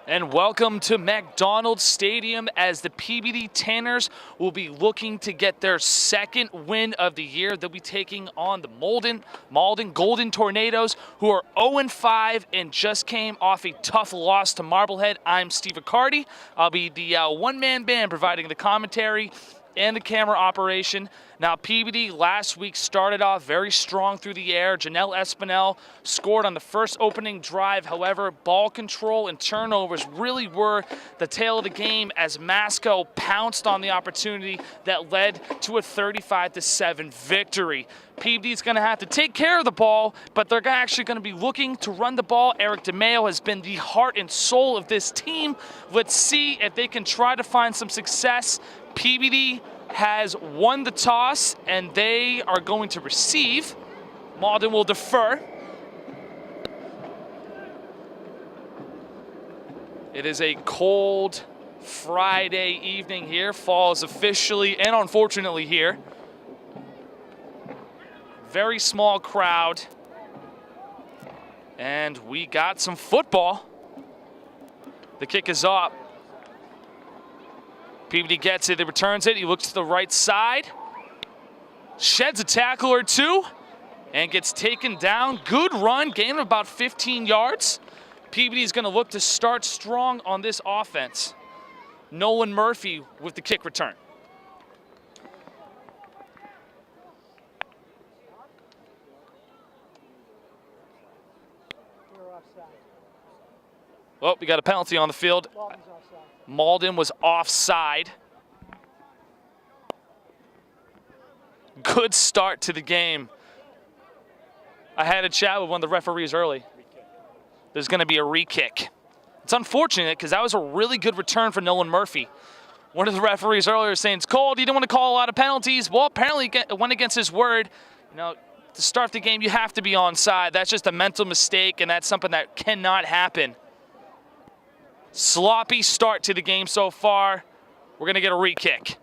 And welcome to McDonald's Stadium as the Peabody Tanners will be looking to get their second win of the year. They'll be taking on the Malden Golden Tornadoes, who are 0-5 and just came off a tough loss to Marblehead. I'm Steve Accardi. I'll be the one-man band providing the commentary and the camera operation. Now, Peabody last week started off very strong through the air. Janelle Espinel scored on the first opening drive. However, ball control and turnovers really were the tail of the game as Masco pounced on the opportunity that led to a 35-7 victory. Peabody's going to have to take care of the ball, but they're actually going to be looking to run the ball. Eric DeMeo has been the heart and soul of this team. Let's see if they can try to find some success. Peabody has won the toss, and they are going to receive. Malden will defer. It is a cold Friday evening here. Fall is officially and unfortunately here. Very small crowd. And we got some football. The kick is up. Peabody gets it, he returns it, he looks to the right side, sheds a tackle or two, and gets taken down. Good run, gain of about 15 yards. Peabody's gonna look to start strong on this offense. Nolan Murphy with the kick return. Well, we got a penalty on the field. Malden was offside. Good start to the game. I had a chat with one of the referees early. There's going to be a re-kick. It's unfortunate because that was a really good return for Nolan Murphy. One of the referees earlier was saying, it's cold, he didn't want to call a lot of penalties. Well, apparently it went against his word. You know, to start the game, you have to be onside. That's just a mental mistake, and that's something that cannot happen. Sloppy start to the game so far. We're going to get a re-kick.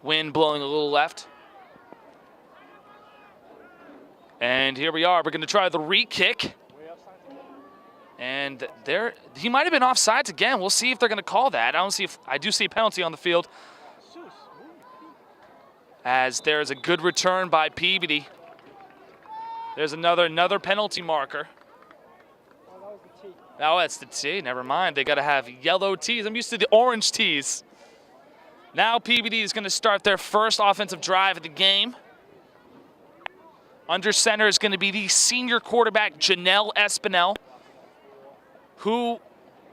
Wind blowing a little left. And here we are. We're going to try the re-kick. And there, he might have been offsides again. We'll see if they're going to call that. I do see a penalty on the field. As there's a good return by Peabody. There's another penalty marker. Oh, that's the T. Never mind. They got to have yellow tees. I'm used to the orange tees. Now Peabody is going to start their first offensive drive of the game. Under center is going to be the senior quarterback, Janelle Espinel, who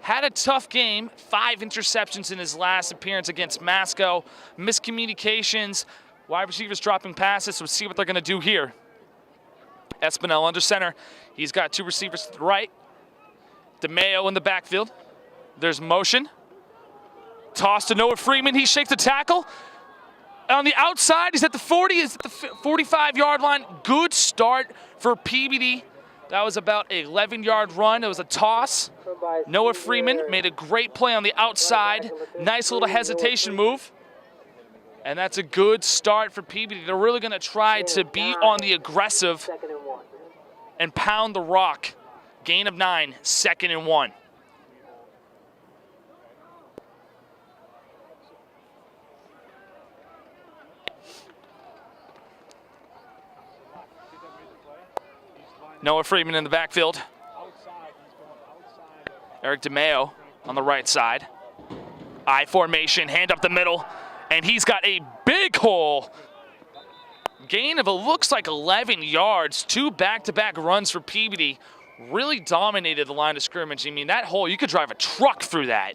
had a tough game, 5 interceptions in his last appearance against Masco. Miscommunications, wide receivers dropping passes, so we'll see what they're going to do here. Espinel under center. He's got 2 receivers to the right. DeMeo in the backfield. There's motion. Toss to Noah Freeman. He shakes the tackle. On the outside, he's at the 40, he's at the 45-yard line. Good start for Peabody. That was about an 11-yard run. It was a toss. Noah Freeman made a great play on the outside. Nice little hesitation move. And that's a good start for Peabody. They're really going to try to be on the aggressive and pound the rock. Gain of 9, 2nd and 1. Noah Freeman in the backfield. Eric DeMeo on the right side. I formation, hand up the middle, and he's got a big hole. Gain of, it looks like 11 yards. 2 back-to-back runs for Peabody. Really dominated the line of scrimmage. I mean, that hole, you could drive a truck through that.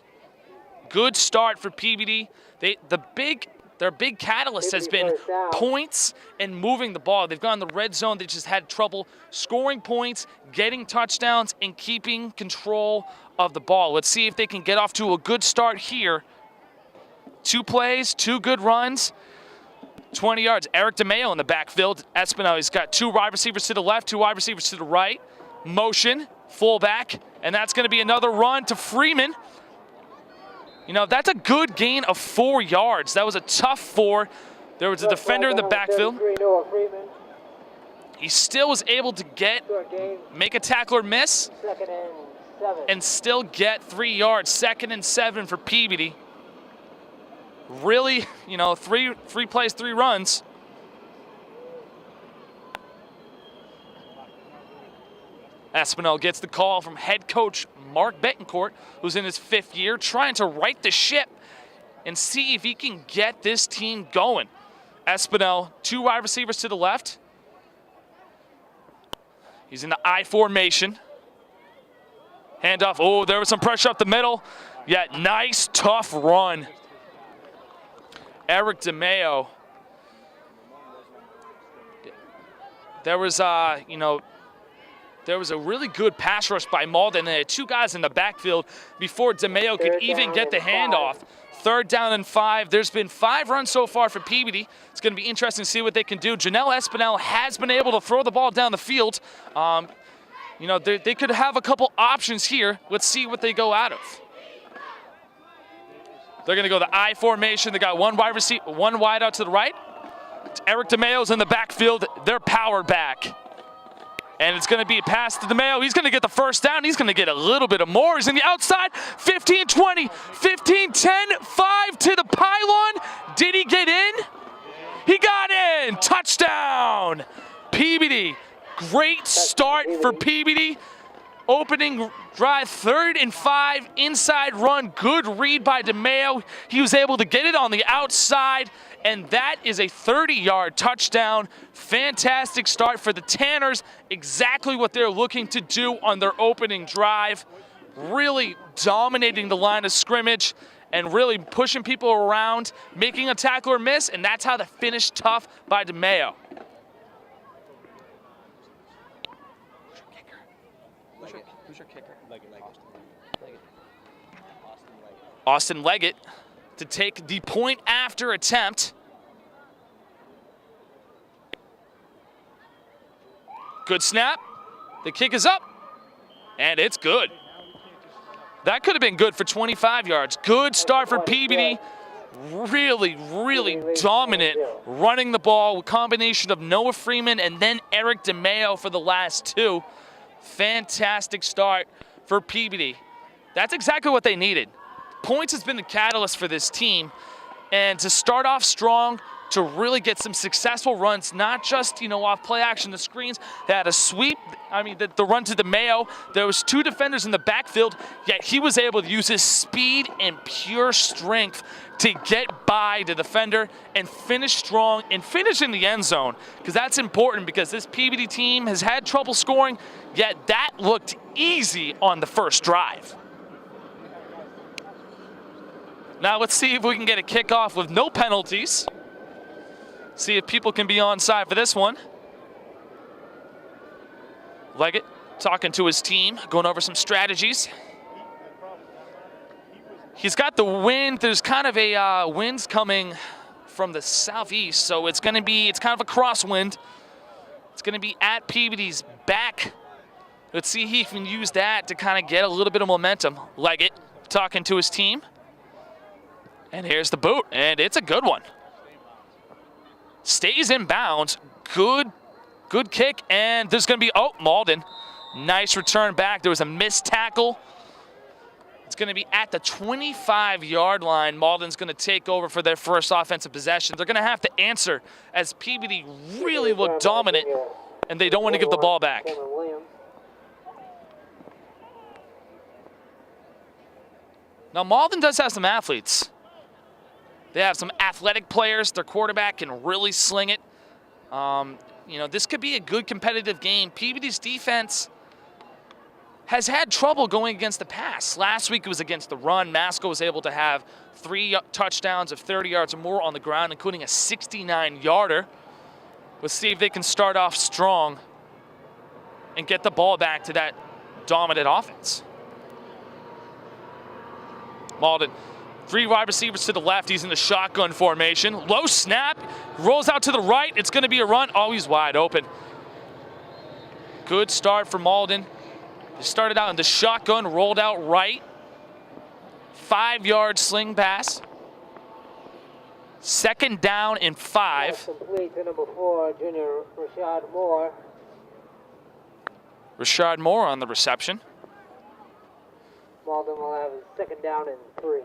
Good start for Peabody. Their big catalyst has been points and moving the ball. They've gone in the red zone. They just had trouble scoring points, getting touchdowns, and keeping control of the ball. Let's see if they can get off to a good start here. 2 plays, 2 good runs, 20 yards. Eric DeMeo in the backfield. Espinel, he's got 2 wide receivers to the left, 2 wide receivers to the right. motion, fullback, and that's going to be another run to Freeman. You know, that's a good gain of 4 yards. That was a tough 4. There was a defender in the backfield. He still was able to make a tackler miss, and still get 3 yards. 2nd and 7 for Peabody. Really, you know, three plays, 3 runs. Espinel gets the call from head coach Mark Betancourt, who's in his 5th year, trying to right the ship and see if he can get this team going. Espinel, 2 wide receivers to the left. He's in the I formation. Handoff. Oh, there was some pressure up the middle. Yeah, nice, tough run. Eric DeMeo. There was, there was a really good pass rush by Malden. They had 2 guys in the backfield before DeMeo could even get the handoff. 3rd down and 5. There's been 5 runs so far for Peabody. It's going to be interesting to see what they can do. Janelle Espinel has been able to throw the ball down the field. You know, they could have a couple options here. Let's see what they go out of. They're going to go the I formation. They got 1 wide out to the right. Eric DeMeo's in the backfield. They're powered back. And it's going to be a pass to DeMeo. He's going to get the 1st down. He's going to get a little bit of more. He's in the outside. 15-20, 15-10, 5 to the pylon. Did he get in? He got in. Touchdown. Peabody. Great start for Peabody. Opening drive, 3rd and 5, inside run. Good read by DeMeo. He was able to get it on the outside. And that is a 30-yard touchdown. Fantastic start for the Tanners. Exactly what they're looking to do on their opening drive. Really dominating the line of scrimmage and really pushing people around, making a tackler miss, and that's how the finish tough by DeMeo. Who's your kicker? Austin Leggett to take the point after attempt. Good snap. The kick is up, and it's good. That could have been good for 25 yards. Good start for Peabody. Really, really dominant running the ball with combination of Noah Freeman and then Eric DeMeo for the last 2. Fantastic start for Peabody. That's exactly what they needed. Points has been the catalyst for this team, and to start off strong, to really get some successful runs, not just, you know, off play action, the screens. They had a sweep, the run to DeMeo. There was 2 defenders in the backfield, yet he was able to use his speed and pure strength to get by the defender and finish strong and finish in the end zone, because that's important, because this Peabody team has had trouble scoring, yet that looked easy on the first drive. Now let's see if we can get a kickoff with no penalties. See if people can be onside for this one. Leggett talking to his team, going over some strategies. He's got the wind. There's kind of a winds coming from the southeast, so it's kind of a crosswind. It's going to be at Peabody's back. Let's see if he can use that to kind of get a little bit of momentum. Leggett talking to his team. And here's the boot, and it's a good one. Stays in bounds. Good kick, and there's going to be, Malden. Nice return back. There was a missed tackle. It's going to be at the 25-yard line. Malden's going to take over for their first offensive possession. They're going to have to answer as Peabody really looked dominant, and they don't want to give the ball back. Now, Malden does have some athletes. They have some athletic players. Their quarterback can really sling it. You know, this could be a good competitive game. Peabody's defense has had trouble going against the pass. Last week it was against the run. Masco was able to have 3 touchdowns of 30 yards or more on the ground, including a 69-yarder. Let's see if they can start off strong and get the ball back to that dominant offense. Malden. 3 wide receivers to the left. He's in the shotgun formation. Low snap. Rolls out to the right. It's going to be a run. Oh, he's wide open. good start for Malden. They started out in the shotgun, rolled out right. 5-yard sling pass. Second down and 5. Complete to number 4, junior Rashad Moore. Rashad Moore on the reception. Malden will have a second down and 3.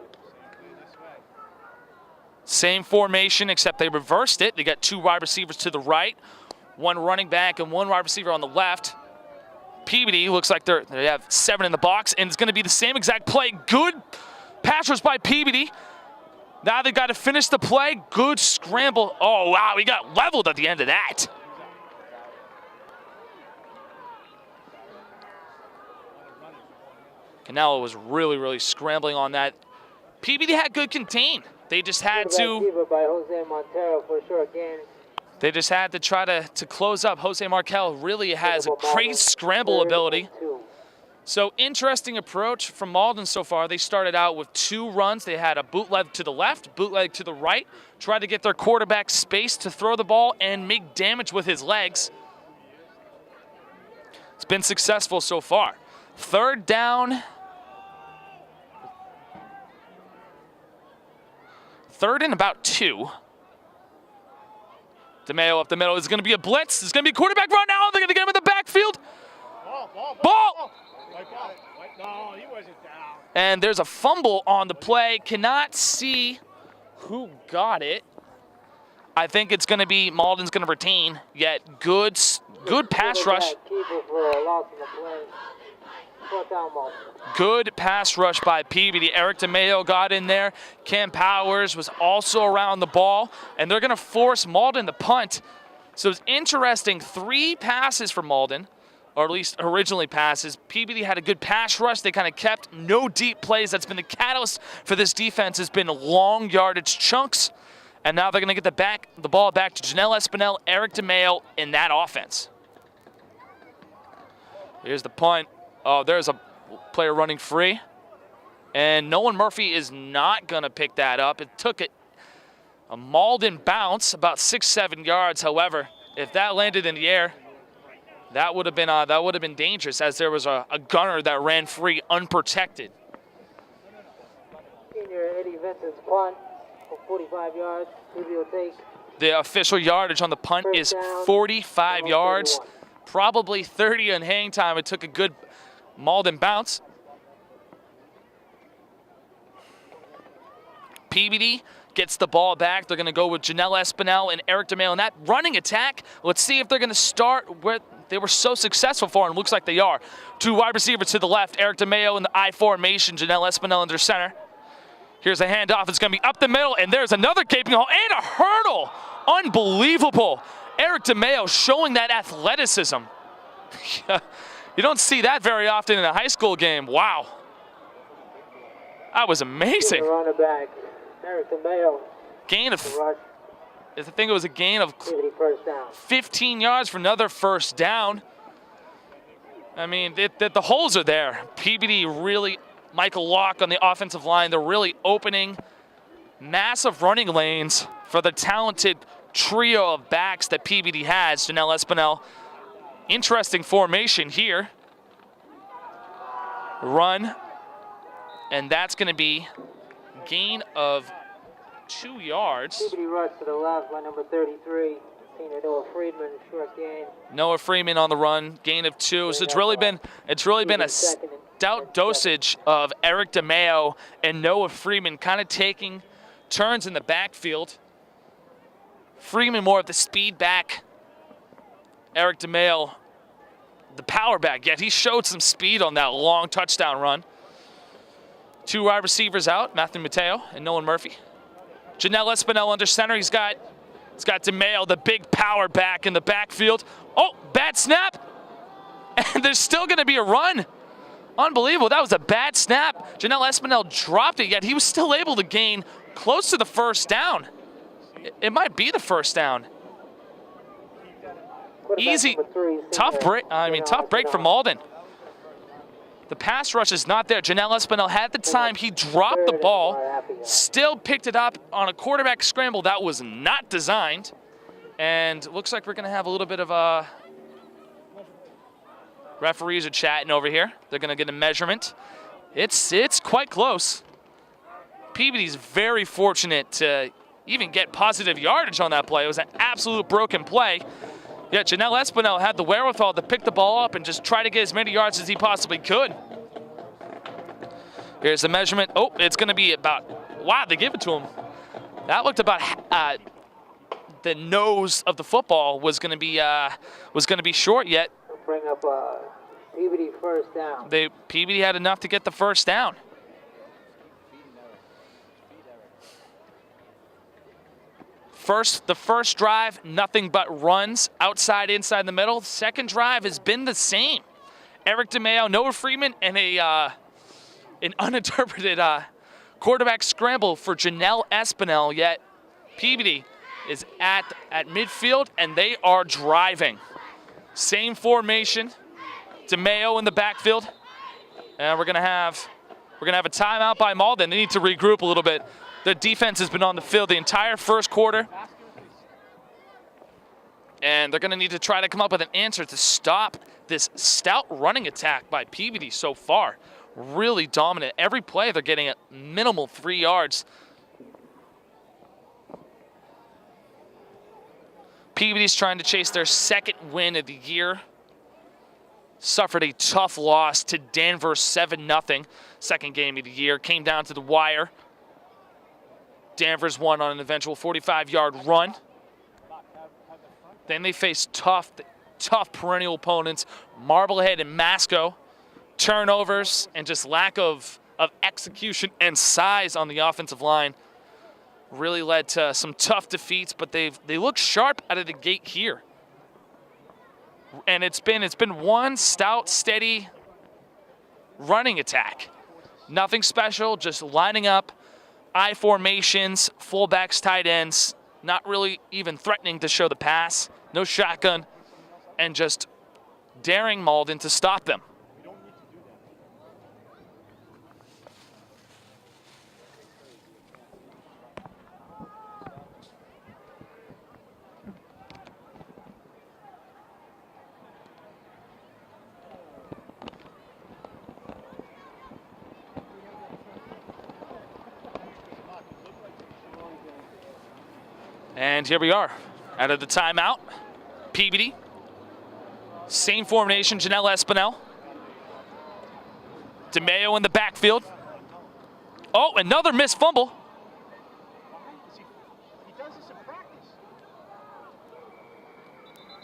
Same formation, except they reversed it. They got 2 wide receivers to the right, 1 running back and 1 wide receiver on the left. Peabody looks like they have 7 in the box, and it's going to be the same exact play. Good pass rush by Peabody. Now they got to finish the play. Good scramble. Oh, wow, he got leveled at the end of that. Canelo was really, really scrambling on that. Peabody had good contain. They just had to. By Jose Montero for a short gain. They just had to try to close up. Jose Markel really has a great scramble ability. So interesting approach from Malden so far. They started out with 2 runs. They had a bootleg to the left, bootleg to the right, tried to get their quarterback space to throw the ball and make damage with his legs. It's been successful so far. Third down. Third and about 2. DeMeo up the middle. It's going to be a blitz. It's going to be a quarterback run now. They're going to get him in the backfield. Ball. No, he wasn't down. And there's a fumble on the play. Cannot see who got it. I think it's going to be Malden's going to retain. Yet good pass rush. Good pass rush by Peabody. Eric DeMeo got in there. Cam Powers was also around the ball. And they're going to force Malden to punt. So it's interesting. 3 passes for Malden, or at least originally passes. Peabody had a good pass rush. They kind of kept no deep plays. That's been the catalyst for this defense, has been long yardage chunks. And now they're going to get the ball back to Janelle Espinel, Eric DeMeo in that offense. Here's the punt. Oh, there's a player running free. And Nolan Murphy is not going to pick that up. It took a Malden bounce, about 6-7 yards. However, if that landed in the air, that would have been dangerous, as there was a gunner that ran free unprotected. Senior Eddie Vincent's punt for 45 yards. Peabody will take. The official yardage on the punt is 45 yards. Probably 30 on hang time. It took a good Malden bounce. Peabody gets the ball back. They're going to go with Janelle Espinel and Eric DeMeo in that running attack. Let's see if they're going to start where they were so successful for, and it looks like they are. 2 wide receivers to the left, Eric DeMeo in the I formation, Janelle Espinel under center. Here's a handoff. It's going to be up the middle, and there's another gaping hole and a hurdle. Unbelievable. Eric DeMeo showing that athleticism. You don't see that very often in a high school game. Wow. That was amazing. Running back, Eric DeMeo. Gain of, I think it was a gain of 15 yards for another first down. I mean, the holes are there. Peabody really, Michael Locke on the offensive line, they're really opening massive running lanes for the talented trio of backs that Peabody has. Janelle Espinel. Interesting formation here. Run. And that's going to be gain of 2 yards. Peabody rush to the left by number 33. Senior Noah Freeman, short gain. Noah Freeman on the run, gain of 2. So it's really been a stout dosage of Eric DeMeo and Noah Freeman kind of taking turns in the backfield. Freeman more of the speed back. Eric DeMeo, the power back. Yet he showed some speed on that long touchdown run. 2 wide receivers out, Matthew Mateo and Nolan Murphy. Janelle Espinel under center. He's got DeMeo, the big power back in the backfield. Oh, bad snap. And there's still going to be a run. Unbelievable. That was a bad snap. Janelle Espinel dropped it, yet he was still able to gain close to the first down. It might be the first down. Easy, tough break from Malden. The pass rush is not there. Janelle Espinel had the time. He dropped the ball, still picked it up on a quarterback scramble that was not designed. And looks like we're going to have a little bit of a Referees are chatting over here. They're going to get a measurement. It's quite close. Peabody's very fortunate to even get positive yardage on that play. It was an absolute broken play. Yet Janelle Espinel had the wherewithal to pick the ball up and just try to get as many yards as he possibly could. Here's the measurement. Oh, it's going to be about, wow, they give it to him. That looked about, the nose of the football was going to be short yet. Bring up Peabody first down. Peabody had enough to get the first down. The first drive, nothing but runs outside, inside, the middle. The second drive has been the same. Eric DeMeo, Noah Freeman, and an uninterpreted quarterback scramble for Janelle Espinel. Yet Peabody is at midfield, and they are driving. Same formation. DeMeo in the backfield, and we're gonna have a timeout by Malden. They need to regroup a little bit. The defense has been on the field the entire first quarter, and they're gonna need to try to come up with an answer to stop this stout running attack by Peabody so far. Really dominant. Every play they're getting a minimal 3 yards. Peabody's trying to chase their second win of the year. Suffered a tough loss to Denver 7-0. Second game of the year. Came down to the wire. Danvers won on an eventual 45-yard run. Then they faced tough perennial opponents, Marblehead and Masco. Turnovers and just lack of execution and size on the offensive line really led to some tough defeats, but they look sharp out of the gate here. And it's been one stout, steady running attack. Nothing special, just lining up, I formations, fullbacks, tight ends, not really even threatening to show the pass, no shotgun, and just daring Malden to stop them. And here we are, out of the timeout. Peabody, same formation, Janelle Espinel. DeMeo in the backfield. Oh, another missed fumble.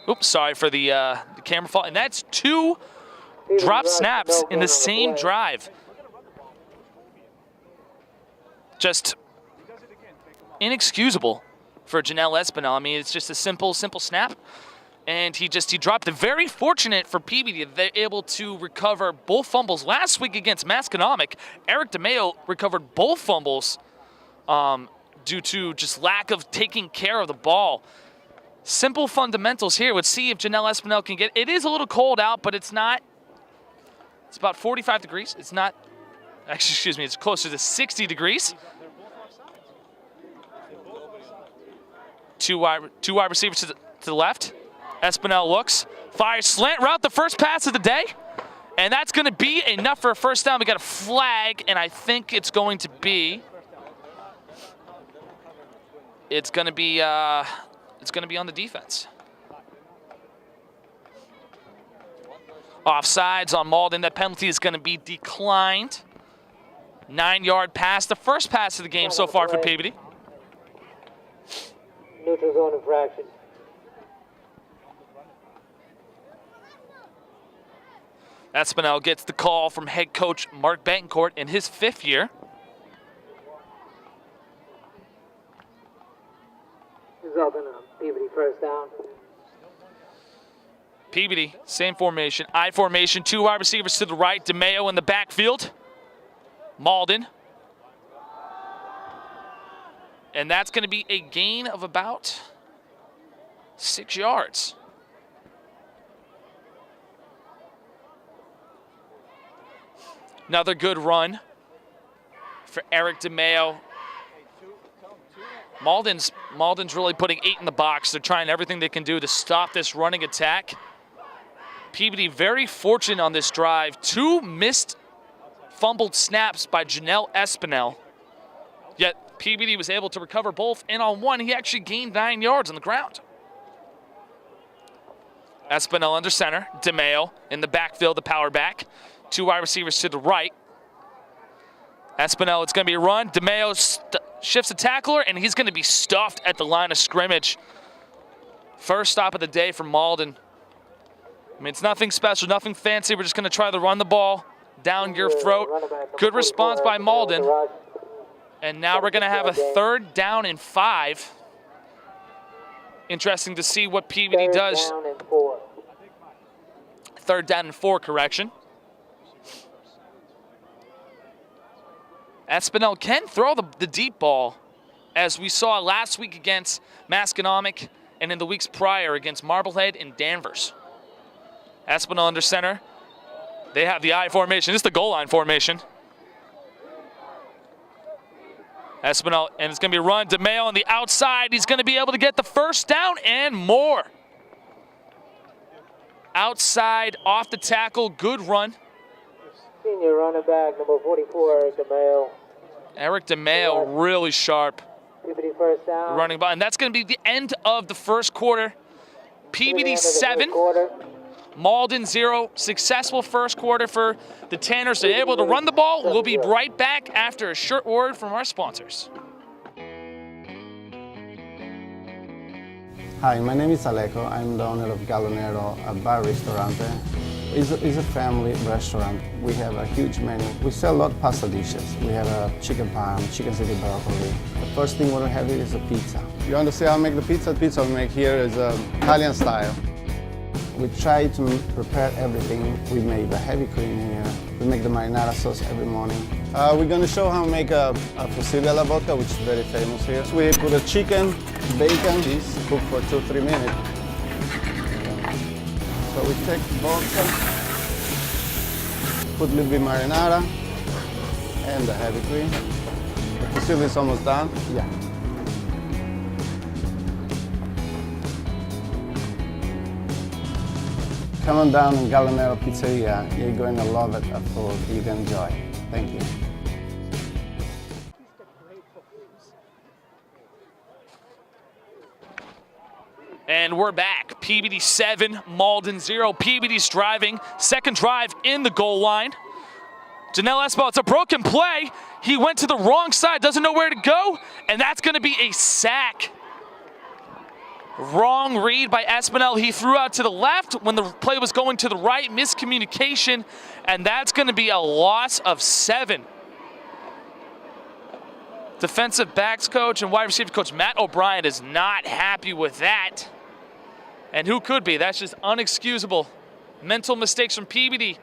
Oops, sorry for the camera fault. And that's 2 drop snaps in the same drive. Just inexcusable for Janelle Espinel. I mean, it's just a simple snap. And he dropped it. Very fortunate for Peabody that they're able to recover both fumbles. Last week against Masconomic, Eric DeMeo recovered both fumbles due to just lack of taking care of the ball. Simple fundamentals here. Let's see if Janelle Espinel can get it. It is a little cold out, but it's not. It's about 45 degrees. It's not. Actually, excuse me. It's closer to 60 degrees. Two wide receivers to the left. Espinel looks, fires slant route, the first pass of the day. And that's going to be enough for a first down. We got a flag, and I think it's going to be on the defense. Offsides on Malden. That penalty is going to be declined. 9-yard pass, the first pass of the game so far for Peabody. Neutral zone infraction. Espinel gets the call from head coach Mark Betancourt in his 5th year. Resulting in Peabody first down. Peabody, same formation, I formation, 2 wide receivers to the right, DeMeo in the backfield. Malden. And that's going to be a gain of about 6 yards. Another good run for Eric DeMeo. Malden's really putting 8 in the box. They're trying everything they can do to stop this running attack. Peabody very fortunate on this drive. 2 missed fumbled snaps by Janelle Espinel. Yet Peabody was able to recover both, and on one, he actually gained 9 yards on the ground. Espinel under center. DeMeo in the backfield, the power back. 2 wide receivers to the right. Espinel, it's going to be a run. DeMeo shifts the tackler, and he's going to be stuffed at the line of scrimmage. First stop of the day for Malden. I mean, it's nothing special, nothing fancy. We're just going to try to run the ball down your throat. Good response by Malden. And now we're going to have a 3rd down and 5. Interesting to see what Peabody does. 3rd down and 4, correction. Espinel can throw the deep ball, as we saw last week against Masconomic and in the weeks prior against Marblehead and Danvers. Espinel under center. They have the I formation. This is the goal line formation. Espinel, and it's going to be a run. DeMeo on the outside. He's going to be able to get the 1st down and more. Outside, off the tackle, good run. Senior running back, number 44, DeMeo. Eric DeMeo, really sharp. Peabody 1st down. Running ball, and that's going to be the end of the first quarter. Peabody 7, Malden 0. Successful first quarter for the Tanners. They're able to run the ball. We'll be right back after a short word from our sponsors. Hi, my name is Alejo. I'm the owner of Galonero, a bar ristorante. It's a family restaurant. We have a huge menu. We sell a lot of pasta dishes. We have a chicken parm, chicken city broccoli. The first thing we have here is a pizza. You want to see how I make the pizza? The pizza we make here is Italian style. We try to prepare everything. We make the heavy cream here. We make the marinara sauce every morning. We're going to show how to make a fusilli alla vodka, which is very famous here. So we put a chicken, bacon, cheese, cook for 2-3 minutes. So we take vodka, put a little bit marinara, and the heavy cream. The fusilli is almost done. Yeah. Come on down in Galonero Pizzeria. You're going to love it, a food you can enjoy. Thank you. And we're back. Peabody 7, Malden 0. Peabody's driving. 2nd drive in the goal line. Janelle Espinel, it's a broken play. He went to the wrong side, doesn't know where to go, and that's going to be a sack. Wrong read by Espinel. He threw out to the left when the play was going to the right. Miscommunication, and that's going to be a loss of 7. Defensive backs coach and wide receiver coach Matt O'Brien is not happy with that. And who could be? That's just unexcusable. Mental mistakes from Peabody.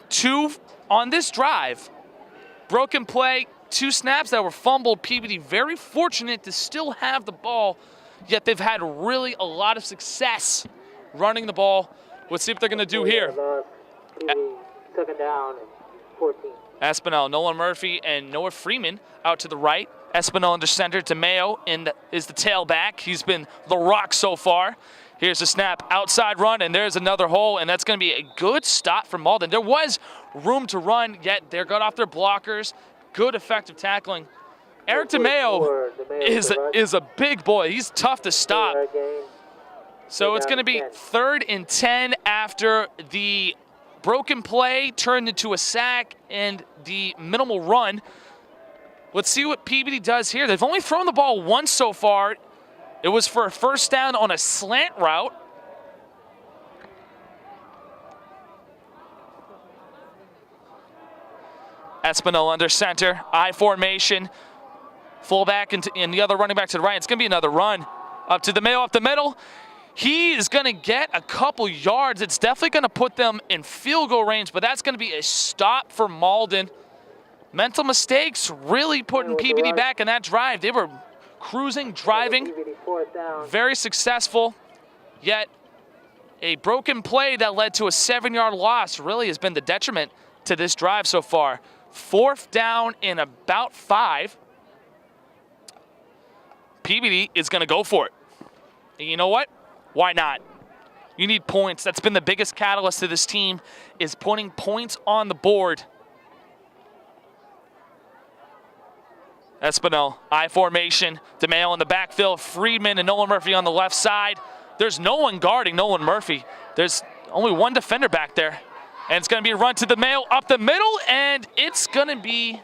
2 on this drive. Broken play, 2 snaps that were fumbled. Peabody very fortunate to still have the ball, yet they've had really a lot of success running the ball. Let's see what they're going to do here. 2nd down and 14. Espinel, Nolan Murphy, and Noah Freeman out to the right. Espinel under center. DeMeo is the tailback. He's been the rock so far. Here's a snap, outside run, and there's another hole, and that's going to be a good stop from Malden. There was room to run, yet they got off their blockers. Good effective tackling. Eric DeMeo is a big boy. He's tough to stop. So it's going to be 3rd and 10 after the broken play turned into a sack and the minimal run. Let's see what Peabody does here. They've only thrown the ball once so far. It was for a 1st down on a slant route. Espinel under center, I formation. Fullback and the other running back to the right. It's going to be another run. Up to DeMeo, up the middle. He is going to get a couple yards. It's definitely going to put them in field goal range, but that's going to be a stop for Malden. Mental mistakes really putting Peabody back in that drive. They were cruising, driving, very successful, yet a broken play that led to a 7-yard loss really has been the detriment to this drive so far. 4th down in about 5. Peabody is going to go for it. And you know what? Why not? You need points. That's been the biggest catalyst to this team, is putting points on the board. Espinal, I formation. DeMayo in the backfield. Friedman and Nolan Murphy on the left side. There's no one guarding Nolan Murphy. There's only one defender back there. And it's going to be a run to DeMayo up the middle, and it's going to be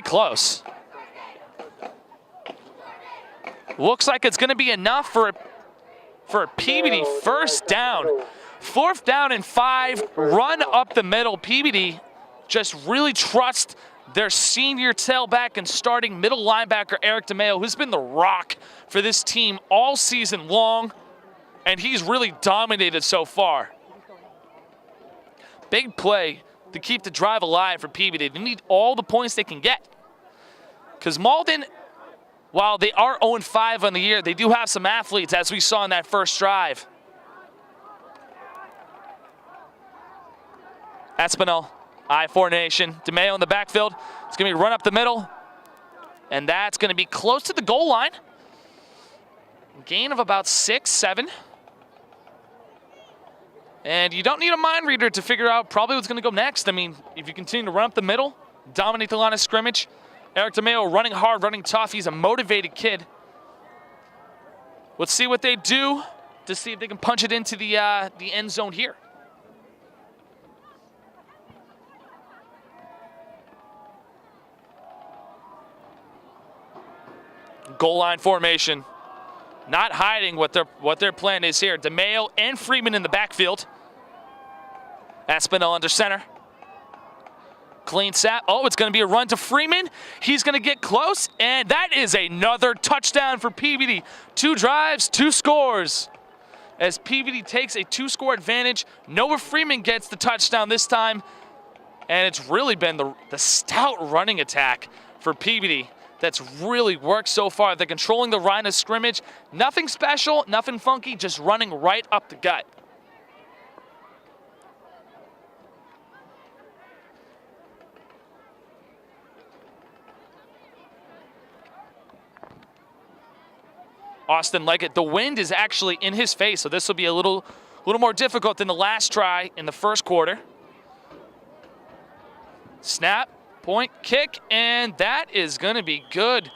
close. Looks like it's going to be enough for a Peabody first down. 4th down and 5, run up the middle. Peabody just really trust their senior tailback and starting middle linebacker Eric DeMayo, who's been the rock for this team all season long, and he's really dominated so far. Big play to keep the drive alive for Peabody. They need all the points they can get, because Malden, while they are 0-5 on the year, they do have some athletes, as we saw in that first drive. Espinal, I formation. DeMayo in the backfield. It's going to be run up the middle, and that's going to be close to the goal line. Gain of about 6, 7. And you don't need a mind reader to figure out probably what's going to go next. I mean, if you continue to run up the middle, dominate the line of scrimmage, Eric DeMayo running hard, running tough. He's a motivated kid. Let's see what they do to see if they can punch it into the end zone here. Goal line formation. Not hiding what their plan is here. DeMayo and Freeman in the backfield. Espinal under center. Clean sap. Oh, it's going to be a run to Freeman. He's going to get close, and that is another touchdown for Peabody. 2 drives, 2 scores. As Peabody takes a 2-score advantage, Noah Freeman gets the touchdown this time, and it's really been the stout running attack for Peabody that's really worked so far. They're controlling the line of scrimmage. Nothing special, nothing funky, just running right up the gut. Austin Leggett, the wind is actually in his face, so this will be a little more difficult than the last try in the first quarter. Snap, point, kick, and that is going to be good.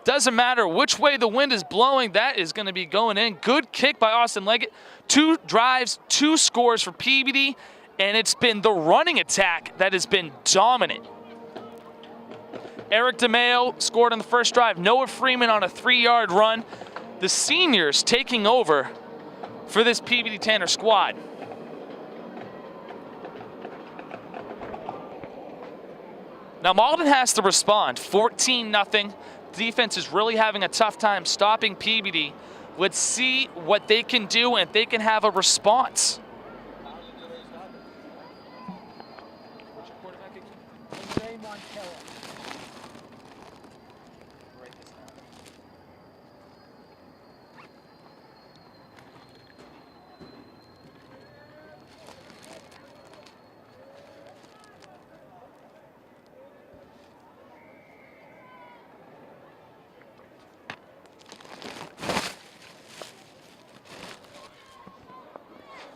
Doesn't matter which way the wind is blowing, that is going to be going in. Good kick by Austin Leggett. 2 drives, 2 scores for Peabody, and it's been the running attack that has been dominant. Eric DeMayo scored on the first drive. Noah Freeman on a 3-yard run. The seniors taking over for this Peabody Tanner squad. Now Malden has to respond. 14-0. Defense is really having a tough time stopping Peabody. Let's see what they can do and if they can have a response.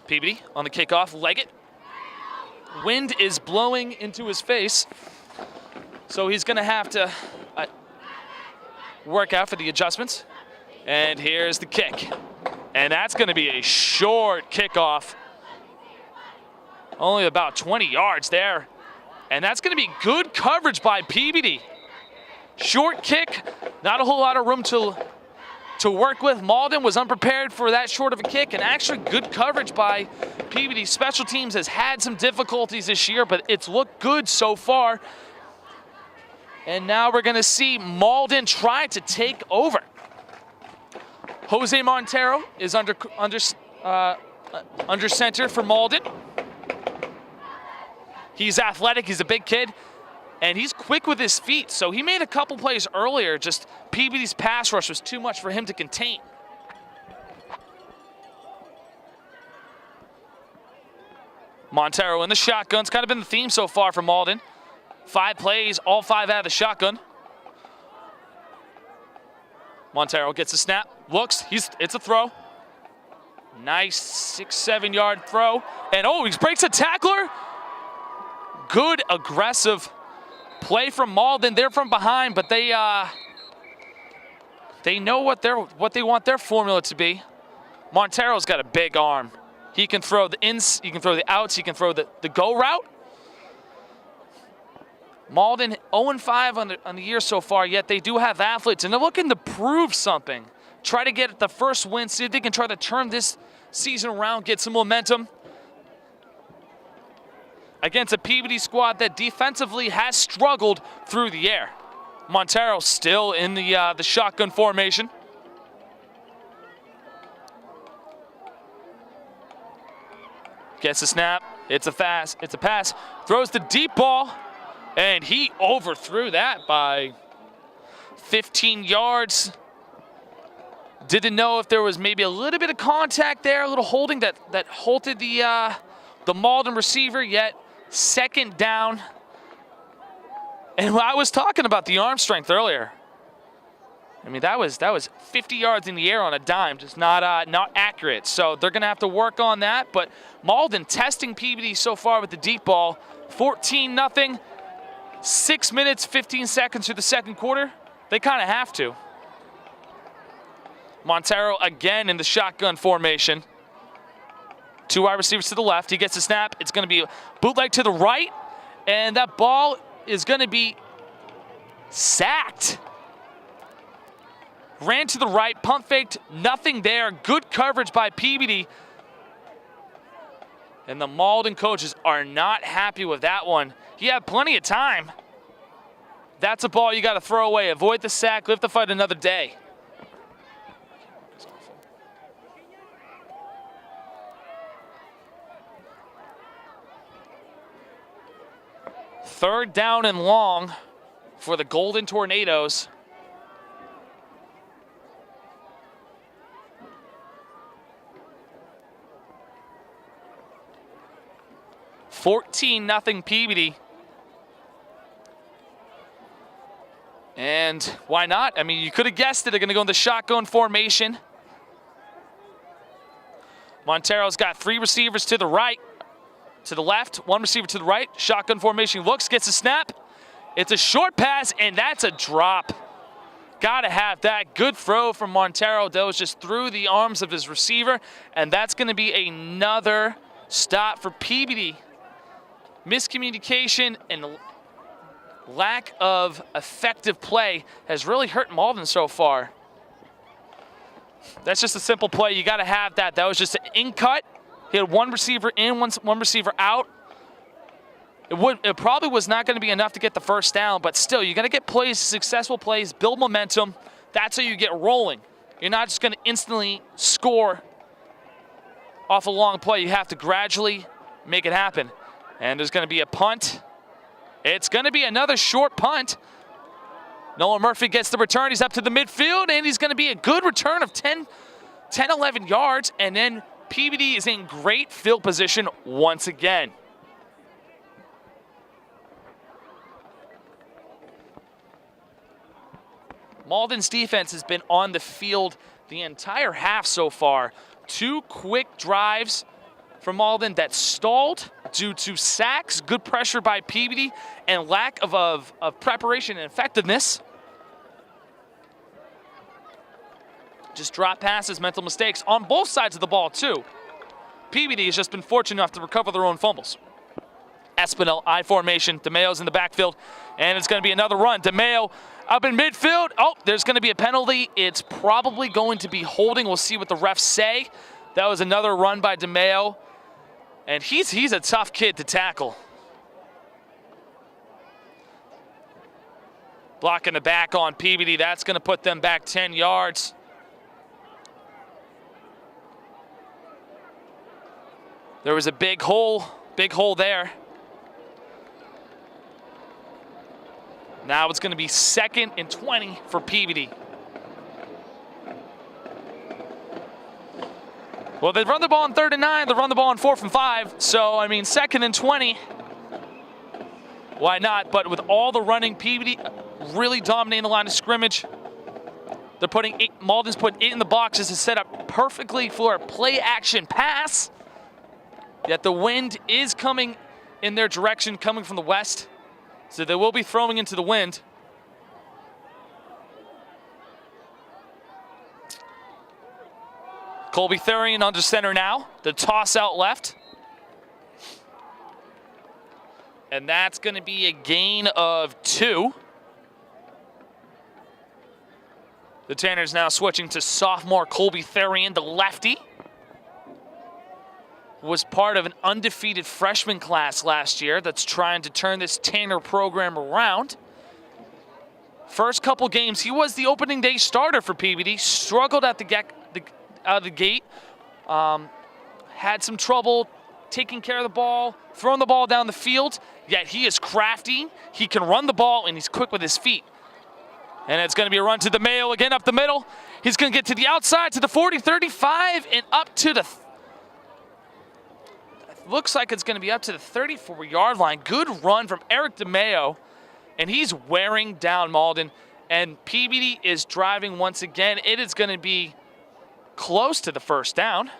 Peabody on the kickoff. Leggett. Wind is blowing into his face, so he's going to have to work out for the adjustments. And here's the kick. And that's going to be a short kickoff. Only about 20 yards there. And that's going to be good coverage by Peabody. Short kick, not a whole lot of room to work with. Malden was unprepared for that short of a kick, and actually good coverage by Peabody. Special teams has had some difficulties this year, but it's looked good so far. And now we're going to see Malden try to take over. Jose Montero is under center for Malden. He's athletic, he's a big kid, and he's quick with his feet, so he made a couple plays earlier. Just Peabody's pass rush was too much for him to contain. Montero in the shotgun. It's kind of been the theme so far for Malden. 5 plays, all 5 out of the shotgun. Montero gets a snap, looks, it's a throw. Nice 6-7 yard throw. And oh, he breaks a tackler. Good aggressive play from Malden. They're from behind, but they know what they want their formula to be. Montero's got a big arm. He can throw the ins, he can throw the outs, he can throw the go route. Malden 0-5 on the year so far, yet they do have athletes, and they're looking to prove something. Try to get the first win, see if they can try to turn this season around, get some momentum against a Peabody squad that defensively has struggled through the air. Montero still in the shotgun formation. Gets the snap, it's a pass, throws the deep ball, and he overthrew that by 15 yards. Didn't know if there was maybe a little bit of contact there, a little holding that halted the Malden receiver, yet second down. And I was talking about the arm strength earlier. I mean, that was 50 yards in the air on a dime, just not accurate. So they're going to have to work on that. But Malden testing Peabody so far with the deep ball, 14-0, 6 minutes, 15 seconds through the second quarter. They kind of have to. Montero again in the shotgun formation. 2 wide receivers to the left. He gets a snap. It's going to be a bootleg to the right, and that ball is going to be sacked. Ran to the right, pump faked, nothing there. Good coverage by Peabody. And the Malden coaches are not happy with that one. He had plenty of time. That's a ball you got to throw away. Avoid the sack, live the fight another day. Third down and long for the Golden Tornadoes. (14-0) Peabody. And why not? I mean, you could have guessed it. They're going to go in the shotgun formation. Montero's got 3 receivers to the right, to the left, 1 receiver to the right. Shotgun formation, looks, gets a snap. It's a short pass, and that's a drop. Gotta have that. Good throw from Montero. That was just through the arms of his receiver, and that's going to be another stop for Peabody. Miscommunication and lack of effective play has really hurt Malden so far. That's just a simple play. You got to have that. That was just an in cut. He had 1 receiver in, one receiver out. It probably was not going to be enough to get the first down, but still, you're going to get plays, successful plays, build momentum. That's how you get rolling. You're not just going to instantly score off a long play. You have to gradually make it happen. And there's going to be a punt. It's going to be another short punt. Nolan Murphy gets the return. He's up to the midfield, and he's going to be a good return of 10, 11 yards. And then Peabody is in great field position once again. Malden's defense has been on the field the entire half so far. 2 quick drives from Malden that stalled due to sacks, good pressure by Peabody, and lack of preparation and effectiveness. Just drop passes, mental mistakes on both sides of the ball too. Peabody has just been fortunate enough to recover their own fumbles. Espinel, I formation, DeMayo's in the backfield, and it's going to be another run. DeMayo up in midfield. Oh, there's going to be a penalty. It's probably going to be holding. We'll see what the refs say. That was another run by DeMayo, and he's a tough kid to tackle. Blocking the back on Peabody. That's going to put them back 10 yards. There was a big hole there. Now it's going to be 2nd and 20 for Peabody. Well, they run the ball on 3rd and 9. They run the ball on 4th and 5. So, I mean, 2nd and 20. Why not? But with all the running, Peabody really dominating the line of scrimmage. Malden's putting it in the boxes to set up perfectly for a play action pass. Yet the wind is coming in their direction, coming from the west. So they will be throwing into the wind. Colby Therian under center now. The toss out left. And that's going to be a gain of 2. The Tanners now switching to sophomore Colby Therian, the lefty. Was part of an undefeated freshman class last year that's trying to turn this Tanner program around. First couple games, he was the opening day starter for Peabody. Struggled out of the gate. Had some trouble taking care of the ball, throwing the ball down the field. Yet he is crafty. He can run the ball, and he's quick with his feet. And it's going to be a run to the Mayo again up the middle. He's going to get to the outside, to the 40, 35, and up to the... looks like it's going to be up to the 34-yard line. Good run from Eric DeMayo, and he's wearing down Malden. And Peabody is driving once again. It is going to be close to the first down.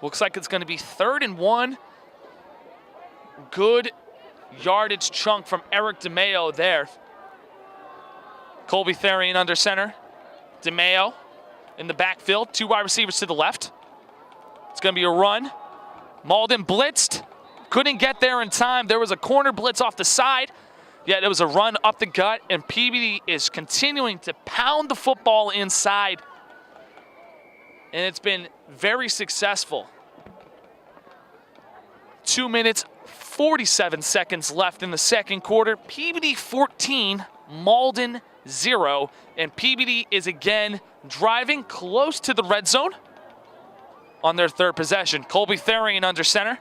Looks like it's going to be 3rd and 1. Good yardage chunk from Eric DeMayo there. Colby Therian under center. DeMayo in the backfield. 2 wide receivers to the left. It's going to be a run. Malden blitzed. Couldn't get there in time. There was a corner blitz off the side. Yet it was a run up the gut, and Peabody is continuing to pound the football inside. And it's been very successful. 2 minutes, 47 seconds left in the second quarter. Peabody 14, Malden 0. And Peabody is again driving close to the red zone on their third possession. Colby Therian under center.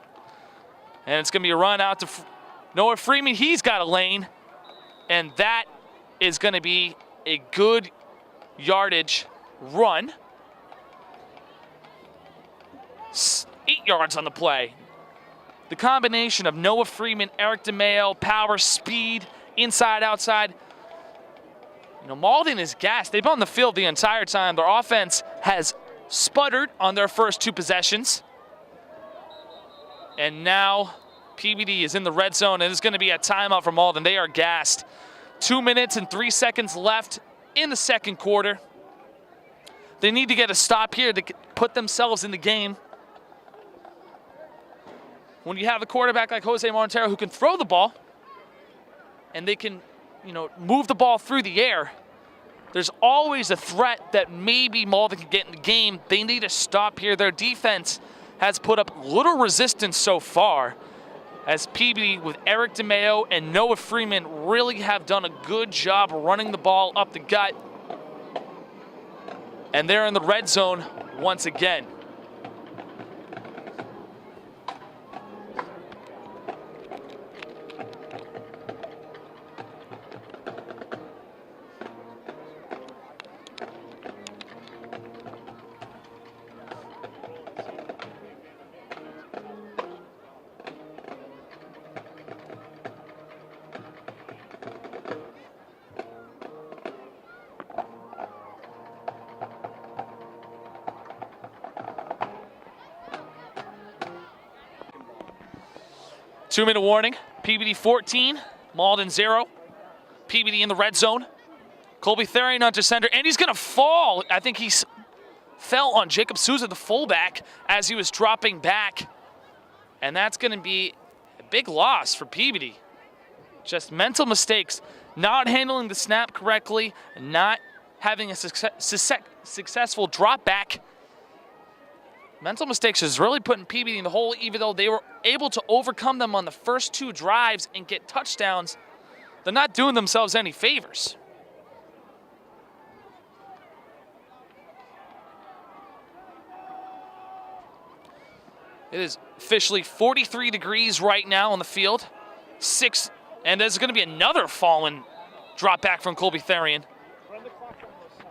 And it's going to be a run out to Noah Freeman. He's got a lane. And that is going to be a good yardage run. 8 yards on the play. The combination of Noah Freeman, Eric DeMayo, power, speed, inside, outside. You know, Malden is gassed. They've been on the field the entire time. Their offense has sputtered on their first 2 possessions. And now Peabody is in the red zone, and it's going to be a timeout for Malden. They are gassed. 2 minutes and 3 seconds left in the second quarter. They need to get a stop here to put themselves in the game. When you have a quarterback like Jose Montero who can throw the ball, and they can, you know, move the ball through the air, there's always a threat that maybe Malden can get in the game. They need a stop here. Their defense has put up little resistance so far, as Peabody with Eric DeMayo and Noah Freeman really have done a good job running the ball up the gut. And they're in the red zone once again. Two-minute warning. Peabody 14, Malden 0. Peabody in the red zone. Colby Therian under center, and he's going to fall. I think he fell on Jacob Souza, the fullback, as he was dropping back. And that's going to be a big loss for Peabody. Just mental mistakes, not handling the snap correctly, not having a successful drop back. Mental mistakes is really putting Peabody in the hole, even though they were able to overcome them on the first 2 drives and get touchdowns. They're not doing themselves any favors. It is officially 43 degrees right now on the field. And there's going to be another fallen drop back from Colby Therian.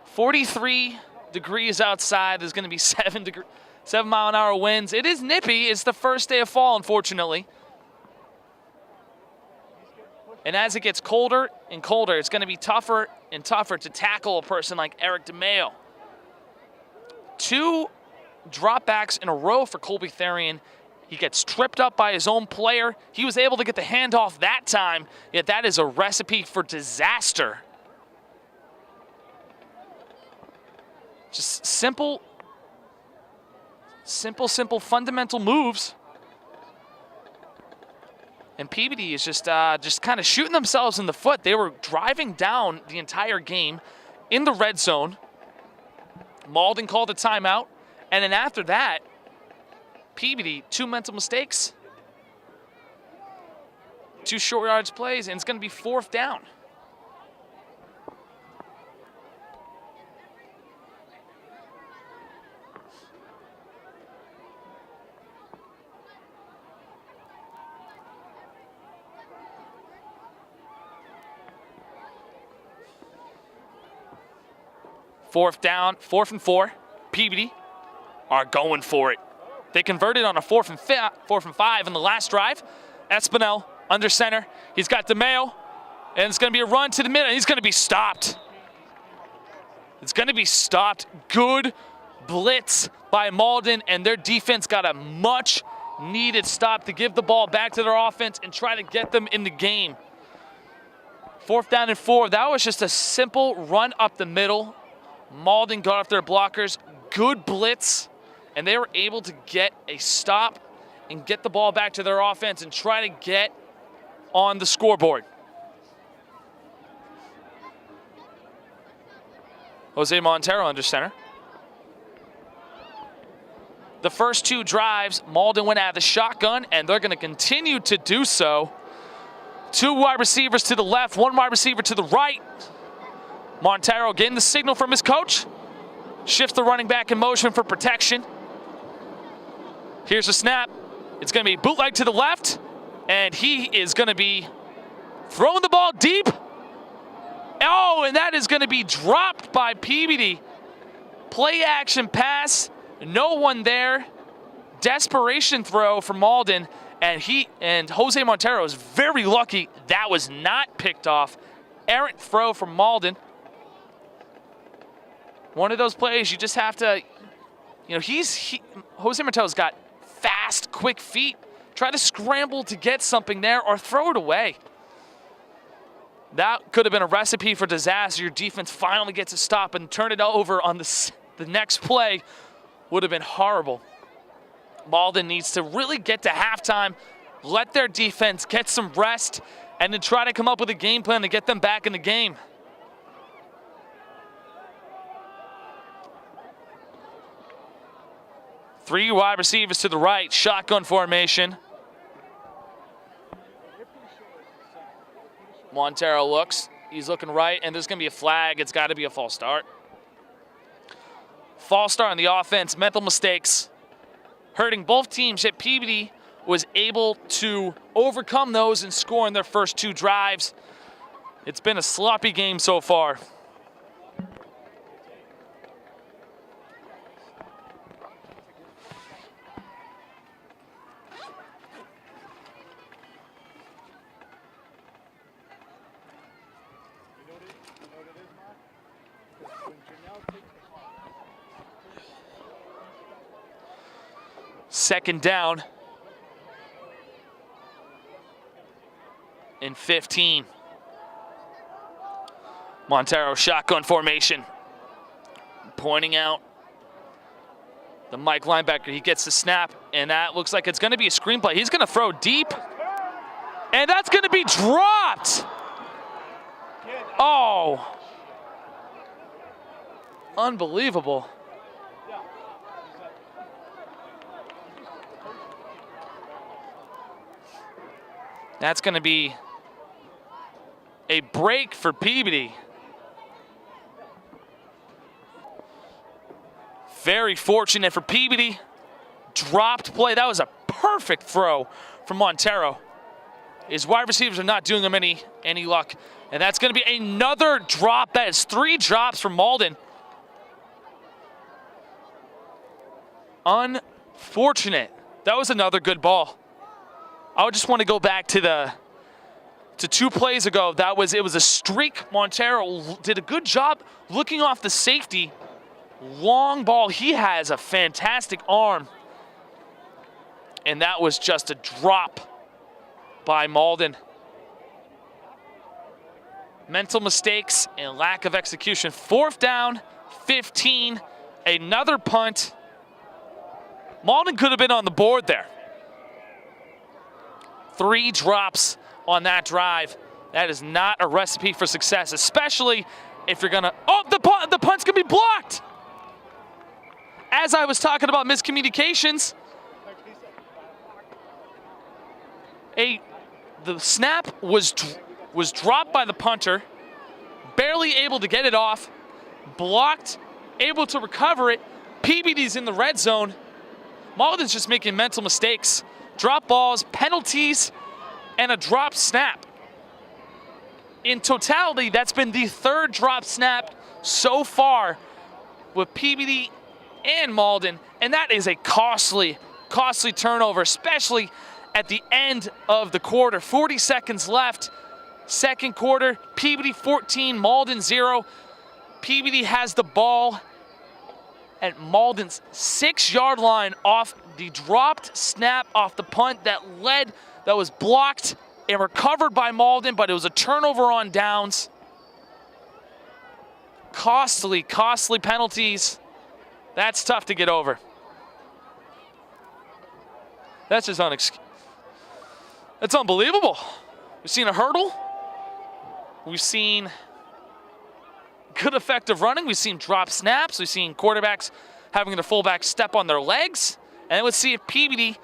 43 degrees outside. There's going to be 7-mile-an-hour winds. It is nippy. It's the first day of fall, unfortunately. And as it gets colder and colder, it's going to be tougher and tougher to tackle a person like Eric DeMeo. 2 dropbacks in a row for Colby Therian. He gets tripped up by his own player. He was able to get the handoff that time, yet that is a recipe for disaster. Just simple, fundamental moves. And Peabody is just kind of shooting themselves in the foot. They were driving down the entire game in the red zone. Malden called a timeout. And then after that, Peabody, 2 mental mistakes, 2 short yardage plays, and it's going to be 4th down. Fourth down, 4th and 4. Peabody are going for it. They converted on a 4th and 5 in the last drive. Espinel under center. He's got DeMeo, and it's going to be a run to the middle. He's going to be stopped. It's going to be stopped. Good blitz by Malden, and their defense got a much-needed stop to give the ball back to their offense and try to get them in the game. 4th down and 4. That was just a simple run up the middle. Malden got off their blockers. Good blitz. And they were able to get a stop and get the ball back to their offense and try to get on the scoreboard. Jose Montero under center. The first 2 drives, Malden went out of the shotgun, and they're going to continue to do so. 2 wide receivers to the left, 1 wide receiver to the right. Montero getting the signal from his coach. Shifts the running back in motion for protection. Here's the snap. It's going to be bootleg to the left, and he is going to be throwing the ball deep. Oh, and that is going to be dropped by Peabody. Play action pass, no one there. Desperation throw from Malden, and Jose Montero is very lucky that was not picked off. Errant throw from Malden. One of those plays you just have to, Jose Montero's got fast, quick feet. Try to scramble to get something there or throw it away. That could have been a recipe for disaster. Your defense finally gets a stop and turn it over on the next play. Would have been horrible. Malden needs to really get to halftime, let their defense get some rest, and then try to come up with a game plan to get them back in the game. Three wide receivers to the right, shotgun formation. Montero looks, he's looking right, and there's gonna be a flag. It's gotta be a false start. False start on the offense, mental mistakes. Hurting both teams, yet Peabody was able to overcome those and score in their first 2 drives. It's been a sloppy game so far. Second down and 15. Montero shotgun formation. Pointing out the Mike linebacker. He gets the snap, and that looks like it's going to be a screenplay. He's going to throw deep, and that's going to be dropped. Oh, unbelievable. That's going to be a break for Peabody. Very fortunate for Peabody. Dropped play. That was a perfect throw from Montero. His wide receivers are not doing him any luck. And that's going to be another drop. That is 3 drops from Malden. Unfortunate. That was another good ball. I would just want to go back to to 2 plays ago. It was a streak. Montero did a good job looking off the safety. Long ball. He has a fantastic arm. And that was just a drop by Malden. Mental mistakes and lack of execution. 4th down, 15, another punt. Malden could have been on the board there. 3 drops on that drive. That is not a recipe for success, especially if you're gonna, oh, the punt's gonna be blocked. As I was talking about miscommunications, the snap was dropped by the punter, barely able to get it off, blocked, able to recover it. Peabody's in the red zone. Malden's just making mental mistakes. Drop balls, penalties, and a drop snap. In totality, that's been the 3rd drop snap so far with Peabody and Malden, and that is a costly turnover, especially at the end of the quarter. 40 seconds left. 2nd quarter, Peabody 14, Malden 0. Peabody has the ball at Malden's 6-yard line off the dropped snap off the punt that was blocked and recovered by Malden, but it was a turnover on downs. Costly penalties. That's tough to get over. That's just It's unbelievable. We've seen a hurdle. We've seen good effective running. We've seen drop snaps. We've seen quarterbacks having their fullback step on their legs. And let's see if Peabody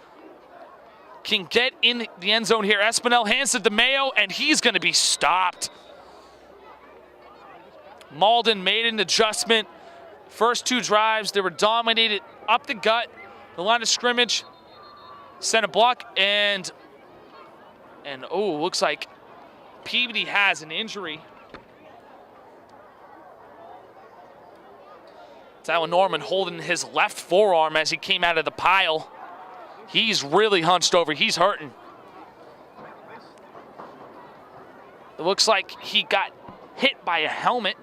can get in the end zone here. Espinel hands to DeMayo, and he's going to be stopped. Malden made an adjustment. First 2 drives, they were dominated up the gut, the line of scrimmage, sent a block, and looks like Peabody has an injury. It's Alan Norman holding his left forearm as he came out of the pile. He's really hunched over. He's hurting. It looks like he got hit by a helmet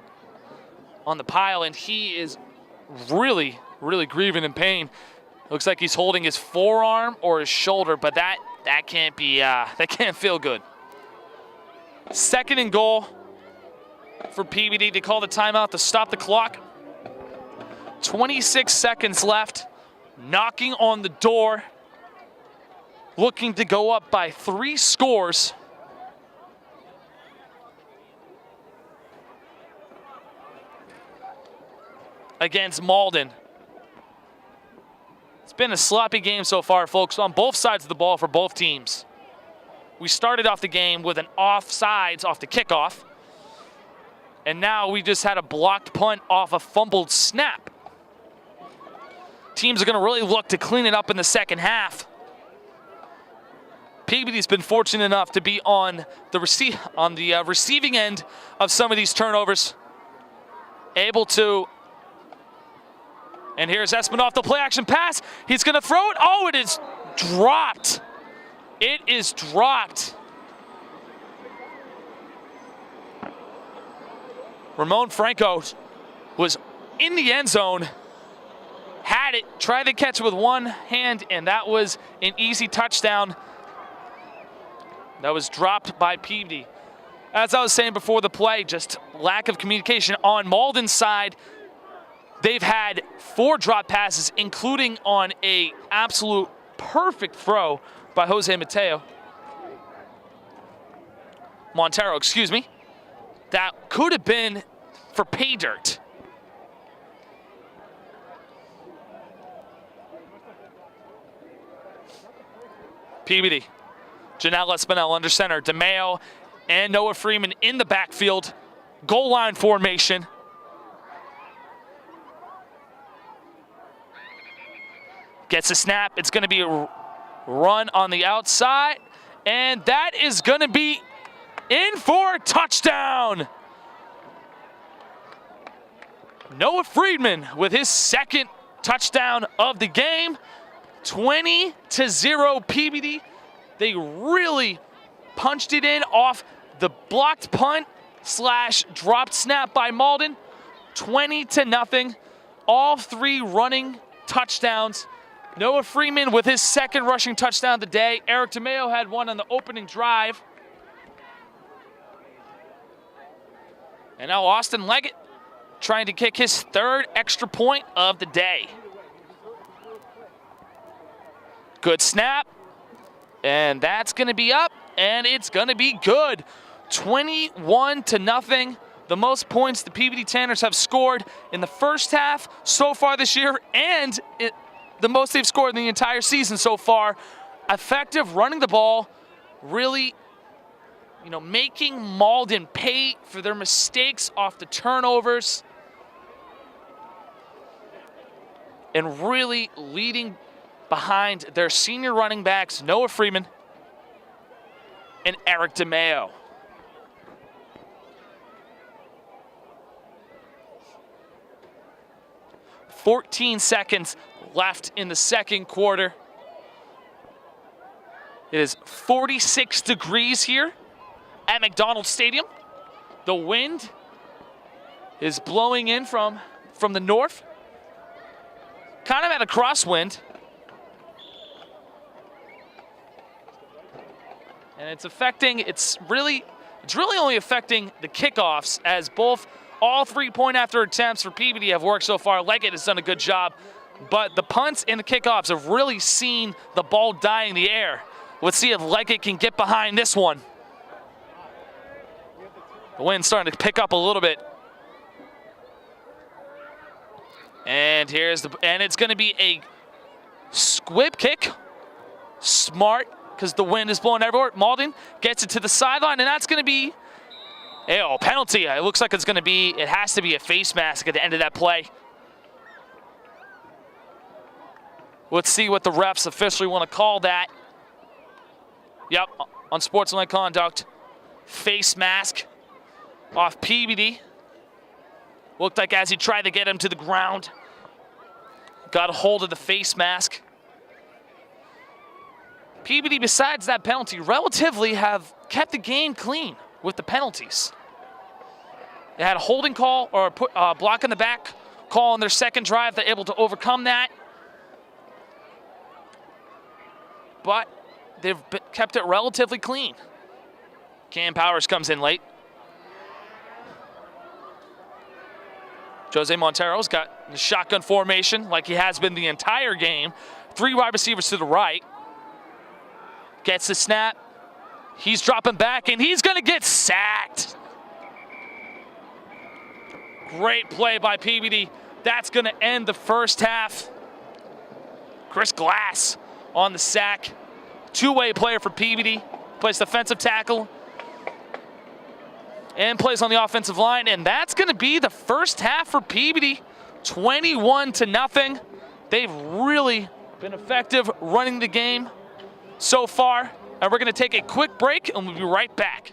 on the pile, and he is really grieving in pain. Looks like he's holding his forearm or his shoulder, but that can't be, that can't feel good. 2nd and goal for Peabody. They call the timeout to stop the clock. 26 seconds left. Knocking on the door. Looking to go up by 3 scores. Against Malden. It's been a sloppy game so far, folks, on both sides of the ball for both teams. We started off the game with an offsides off the kickoff, and now we just had a blocked punt off a fumbled snap. Teams are going to really look to clean it up in the second half. Peabody's been fortunate enough to be on the receiving end of some of these turnovers. Able to. And here's Espin off the play action pass. He's going to throw it. Oh, it is dropped. It is dropped. Ramon Franco was in the end zone, had it, tried to catch it with one hand, and that was an easy touchdown. That was dropped by Peabody. As I was saying before the play, just lack of communication on Malden's side. They've had 4 drop passes, including on a absolute perfect throw by Montero, excuse me. That could have been for pay dirt. Peabody, Janelle Espinel under center, DeMayo and Noah Freeman in the backfield. Goal line formation. Gets a snap. It's going to be a run on the outside. And that is going to be in for a touchdown. Noah Freeman with his 2nd touchdown of the game. 20-0 Peabody. They really punched it in off The blocked punt / dropped snap by Malden, 20-0. All 3 running touchdowns. Noah Freeman with his 2nd rushing touchdown of the day. Eric DeMeo had one on the opening drive. And now Austin Leggett trying to kick his 3rd extra point of the day. Good snap. And that's going to be up, and it's going to be good. 21-0. The most points the Peabody Tanners have scored in the first half so far this year, and the most they've scored in the entire season so far. Effective running the ball, really, making Malden pay for their mistakes off the turnovers, and really leading behind their senior running backs, Noah Freeman and Eric DeMeo. "14 seconds left in the second quarter. It is 46 degrees here at McDonald Stadium. The wind is blowing in from the north. Kind of at a crosswind. And it's really only affecting the kickoffs, as all 3-point after attempts for Peabody have worked so far. Leggett has done a good job, but the punts and the kickoffs have really seen the ball die in the air. Let's see if Leggett can get behind this one. The wind's starting to pick up a little bit. And it's going to be a squib kick. Smart, because the wind is blowing everywhere. Malden gets it to the sideline, and that's going to be a penalty. It looks like it has to be a face mask at the end of that play. Let's see what the refs officially want to call that. Yep, unsportsmanlike conduct. Face mask off Peabody. Looked like as he tried to get him to the ground, got a hold of the face mask. Peabody, besides that penalty, relatively have kept the game clean with the penalties. They had a holding call or a block in the back call on their second drive. They're able to overcome that. But they've kept it relatively clean. Cam Powers comes in late. Jose Montero's got the shotgun formation like he has been the entire game. 3 wide receivers to the right. Gets the snap. He's dropping back, and he's going to get sacked. Great play by Peabody. That's going to end the first half. Chris Glass on the sack. 2-way player for Peabody. Plays defensive tackle and plays on the offensive line. And that's going to be the first half for Peabody. 21-0. They've really been effective running the game so far. And we're going to take a quick break, and we'll be right back.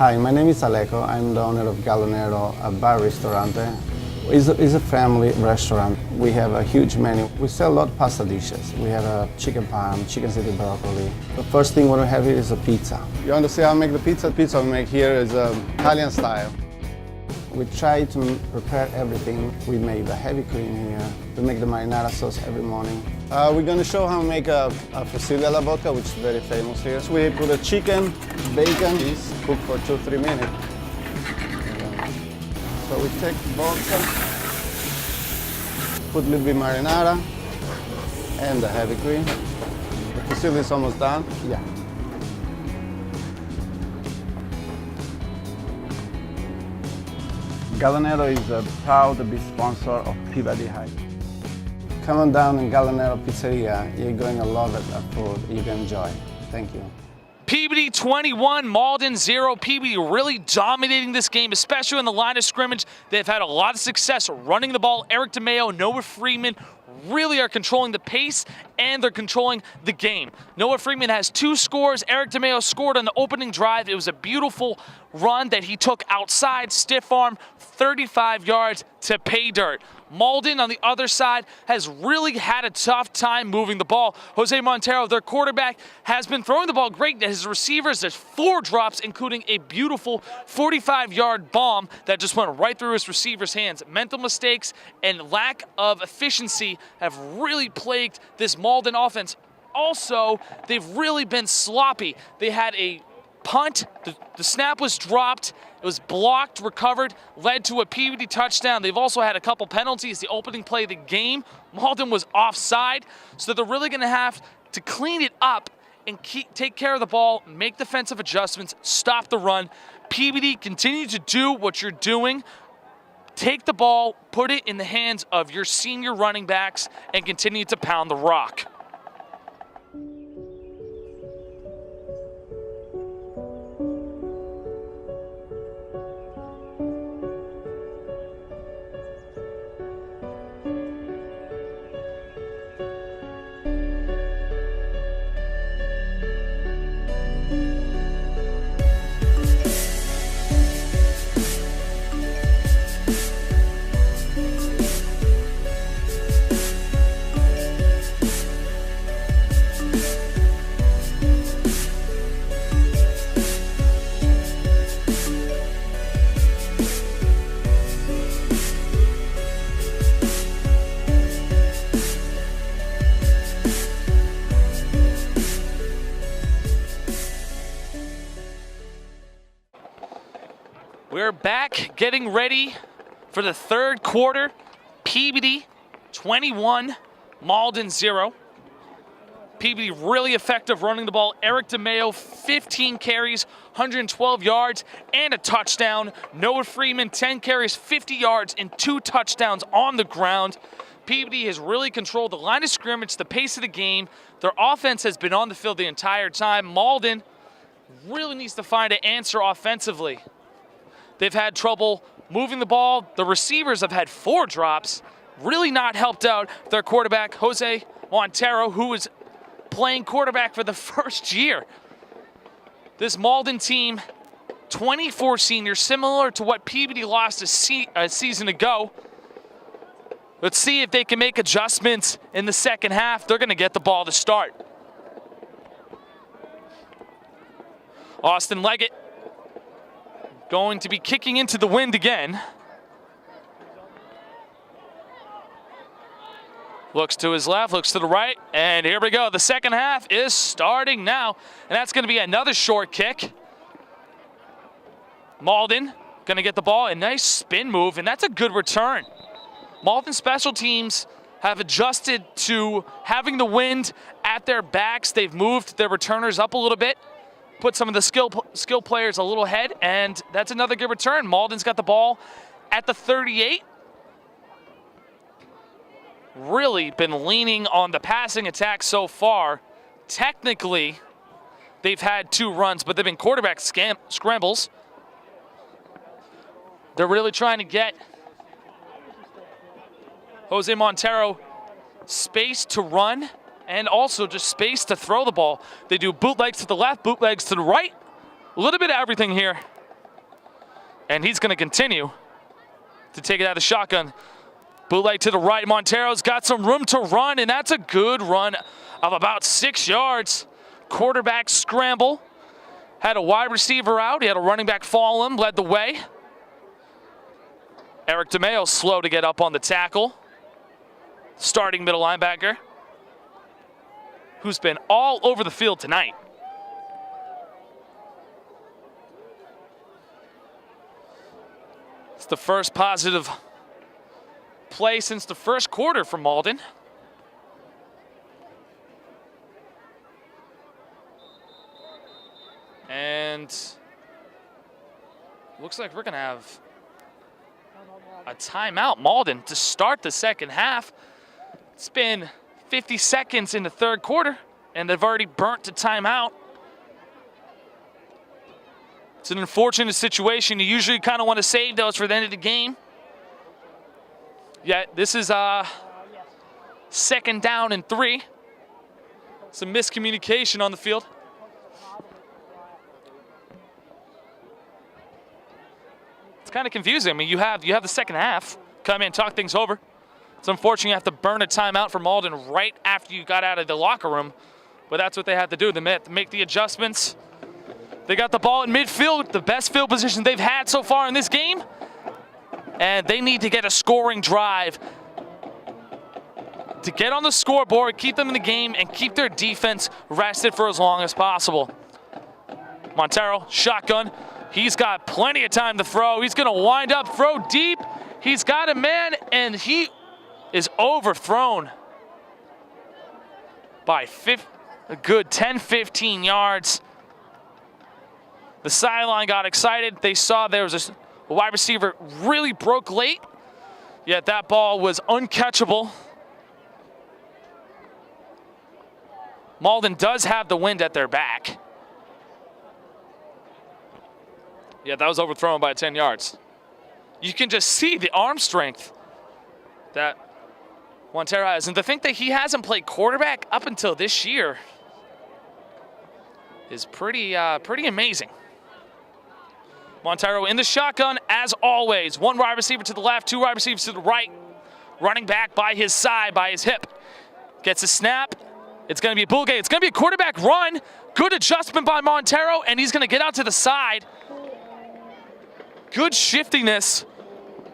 Hi, my name is Alejo. I'm the owner of Galonero, a bar restaurante. It's a family restaurant. We have a huge menu. We sell a lot of pasta dishes. We have a chicken parm, chicken city broccoli. The first thing we have here is a pizza. You want to see how I make the pizza? The pizza we make here is Italian style. We try to prepare everything. We make the heavy cream here. We make the marinara sauce every morning. We're going to show how to make a fusilli alla vodka, which is very famous here. So we put a chicken, bacon, cheese, cook for 2-3 minutes. So we take vodka, put a little bit marinara, and the heavy cream. The fusilli is almost done. Yeah. Galonero is proud to be sponsor of Peabody High. Come on down in Galonero Pizzeria. You're going to love it, food you can enjoy. Thank you. Peabody 21, Malden 0. Peabody really dominating this game, especially in the line of scrimmage. They've had a lot of success running the ball. Eric DeMeo, Noah Freeman really are controlling the pace, and they're controlling the game. Noah Freeman has 2 scores. Eric DeMeo scored on the opening drive. It was a beautiful run that he took outside, stiff arm, 35 yards to pay dirt. Malden, on the other side, has really had a tough time moving the ball. Jose Montero, their quarterback, has been throwing the ball great. His receivers, there's 4 drops, including a beautiful 45-yard bomb that just went right through his receiver's hands. Mental mistakes and lack of efficiency have really plagued this Malden offense. Also, they've really been sloppy. They had a punt, the snap was dropped, it was blocked, recovered, led to a Peabody touchdown. They've also had a couple penalties. The opening play of the game, Malden was offside, so they're really going to have to clean it up and take care of the ball, make defensive adjustments, stop the run. Peabody, continue to do what you're doing. Take the ball, put it in the hands of your senior running backs, and continue to pound the rock. We're back getting ready for the third quarter. Peabody 21, Malden 0. Peabody really effective running the ball. Eric DeMeo, 15 carries, 112 yards, and a touchdown. Noah Freeman, 10 carries, 50 yards, and 2 touchdowns on the ground. Peabody has really controlled the line of scrimmage, the pace of the game. Their offense has been on the field the entire time. Malden really needs to find an answer offensively. They've had trouble moving the ball. The receivers have had 4 drops. Really not helped out their quarterback, Jose Montero, who is playing quarterback for the first year. This Malden team, 24 seniors, similar to what Peabody lost a season ago. Let's see if they can make adjustments in the second half. They're going to get the ball to start. Austin Leggett going to be kicking into the wind again. Looks to his left, looks to the right, and here we go. The second half is starting now, and that's going to be another short kick. Malden going to get the ball, a nice spin move, and that's a good return. Malden special teams have adjusted to having the wind at their backs. They've moved their returners up a little bit, put some of the skill players a little ahead, and that's another good return. Malden's got the ball at the 38. Really been leaning on the passing attack so far. Technically, they've had 2 runs, but they've been quarterback scrambles. They're really trying to get Jose Montero space to run and also just space to throw the ball. They do bootlegs to the left, bootlegs to the right. A little bit of everything here. And he's going to continue to take it out of the shotgun. Bootleg to the right. Montero's got some room to run, and that's a good run of about 6 yards. Quarterback scramble. Had a wide receiver out. He had a running back follow him, led the way. Eric DeMeo slow to get up on the tackle. Starting middle linebacker, who's been all over the field tonight. It's the first positive play since the first quarter for Malden. And looks like we're going to have a timeout, Malden, to start the second half. It's been 50 seconds in the third quarter, and they've already burnt a timeout. It's an unfortunate situation. You usually kind of want to save those for the end of the game. Yet this is second down and 3. Some miscommunication on the field. It's kind of confusing. I mean, you have the second half. Come in, talk things over. It's unfortunate you have to burn a timeout for Malden right after you got out of the locker room, but that's what they had to do. They had to make the adjustments. They got the ball in midfield, the best field position they've had so far in this game, and they need to get a scoring drive to get on the scoreboard, keep them in the game, and keep their defense rested for as long as possible. Montero, shotgun. He's got plenty of time to throw. He's going to wind up, throw deep. He's got a man, and he is overthrown by a good 10-15 yards. The sideline got excited. They saw there was a wide receiver really broke late, yet that ball was uncatchable. Malden does have the wind at their back. Yeah, that was overthrown by 10 yards. You can just see the arm strength that Montero has. And to think that he hasn't played quarterback up until this year is pretty amazing. Montero in the shotgun, as always. One wide receiver to the left, two wide receivers to the right. Running back by his side, by his hip. Gets a snap. It's going to be a bull game. It's going to be a quarterback run. Good adjustment by Montero, and he's going to get out to the side. Good shiftiness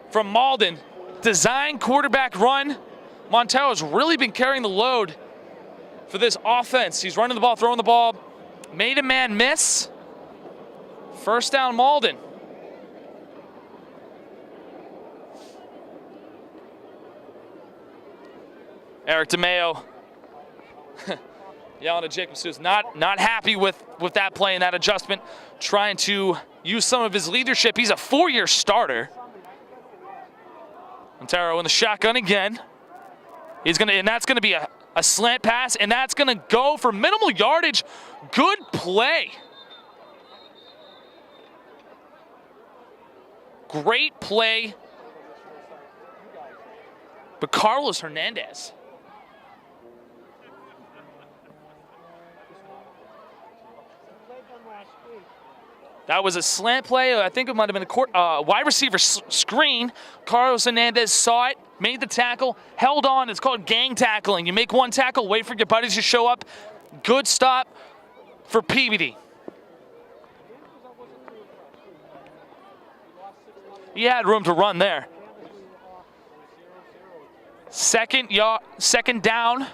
from Malden. Design quarterback run. Montero's really been carrying the load for this offense. He's running the ball, throwing the ball. Made a man miss. First down, Malden. Eric DeMeo yelling at Jacob Seuss. Not happy with that play and that adjustment. Trying to use some of his leadership. He's a 4-year starter. Montero in the shotgun again. And that's gonna be a slant pass, and that's gonna go for minimal yardage. Good play. Great play. But Carlos Hernandez. That was a slant play. I think it might have been a wide receiver screen. Carlos Hernandez saw it, made the tackle, held on. It's called gang tackling. You make one tackle, wait for your buddies to show up. Good stop for Peabody. He had room to run there. Second down.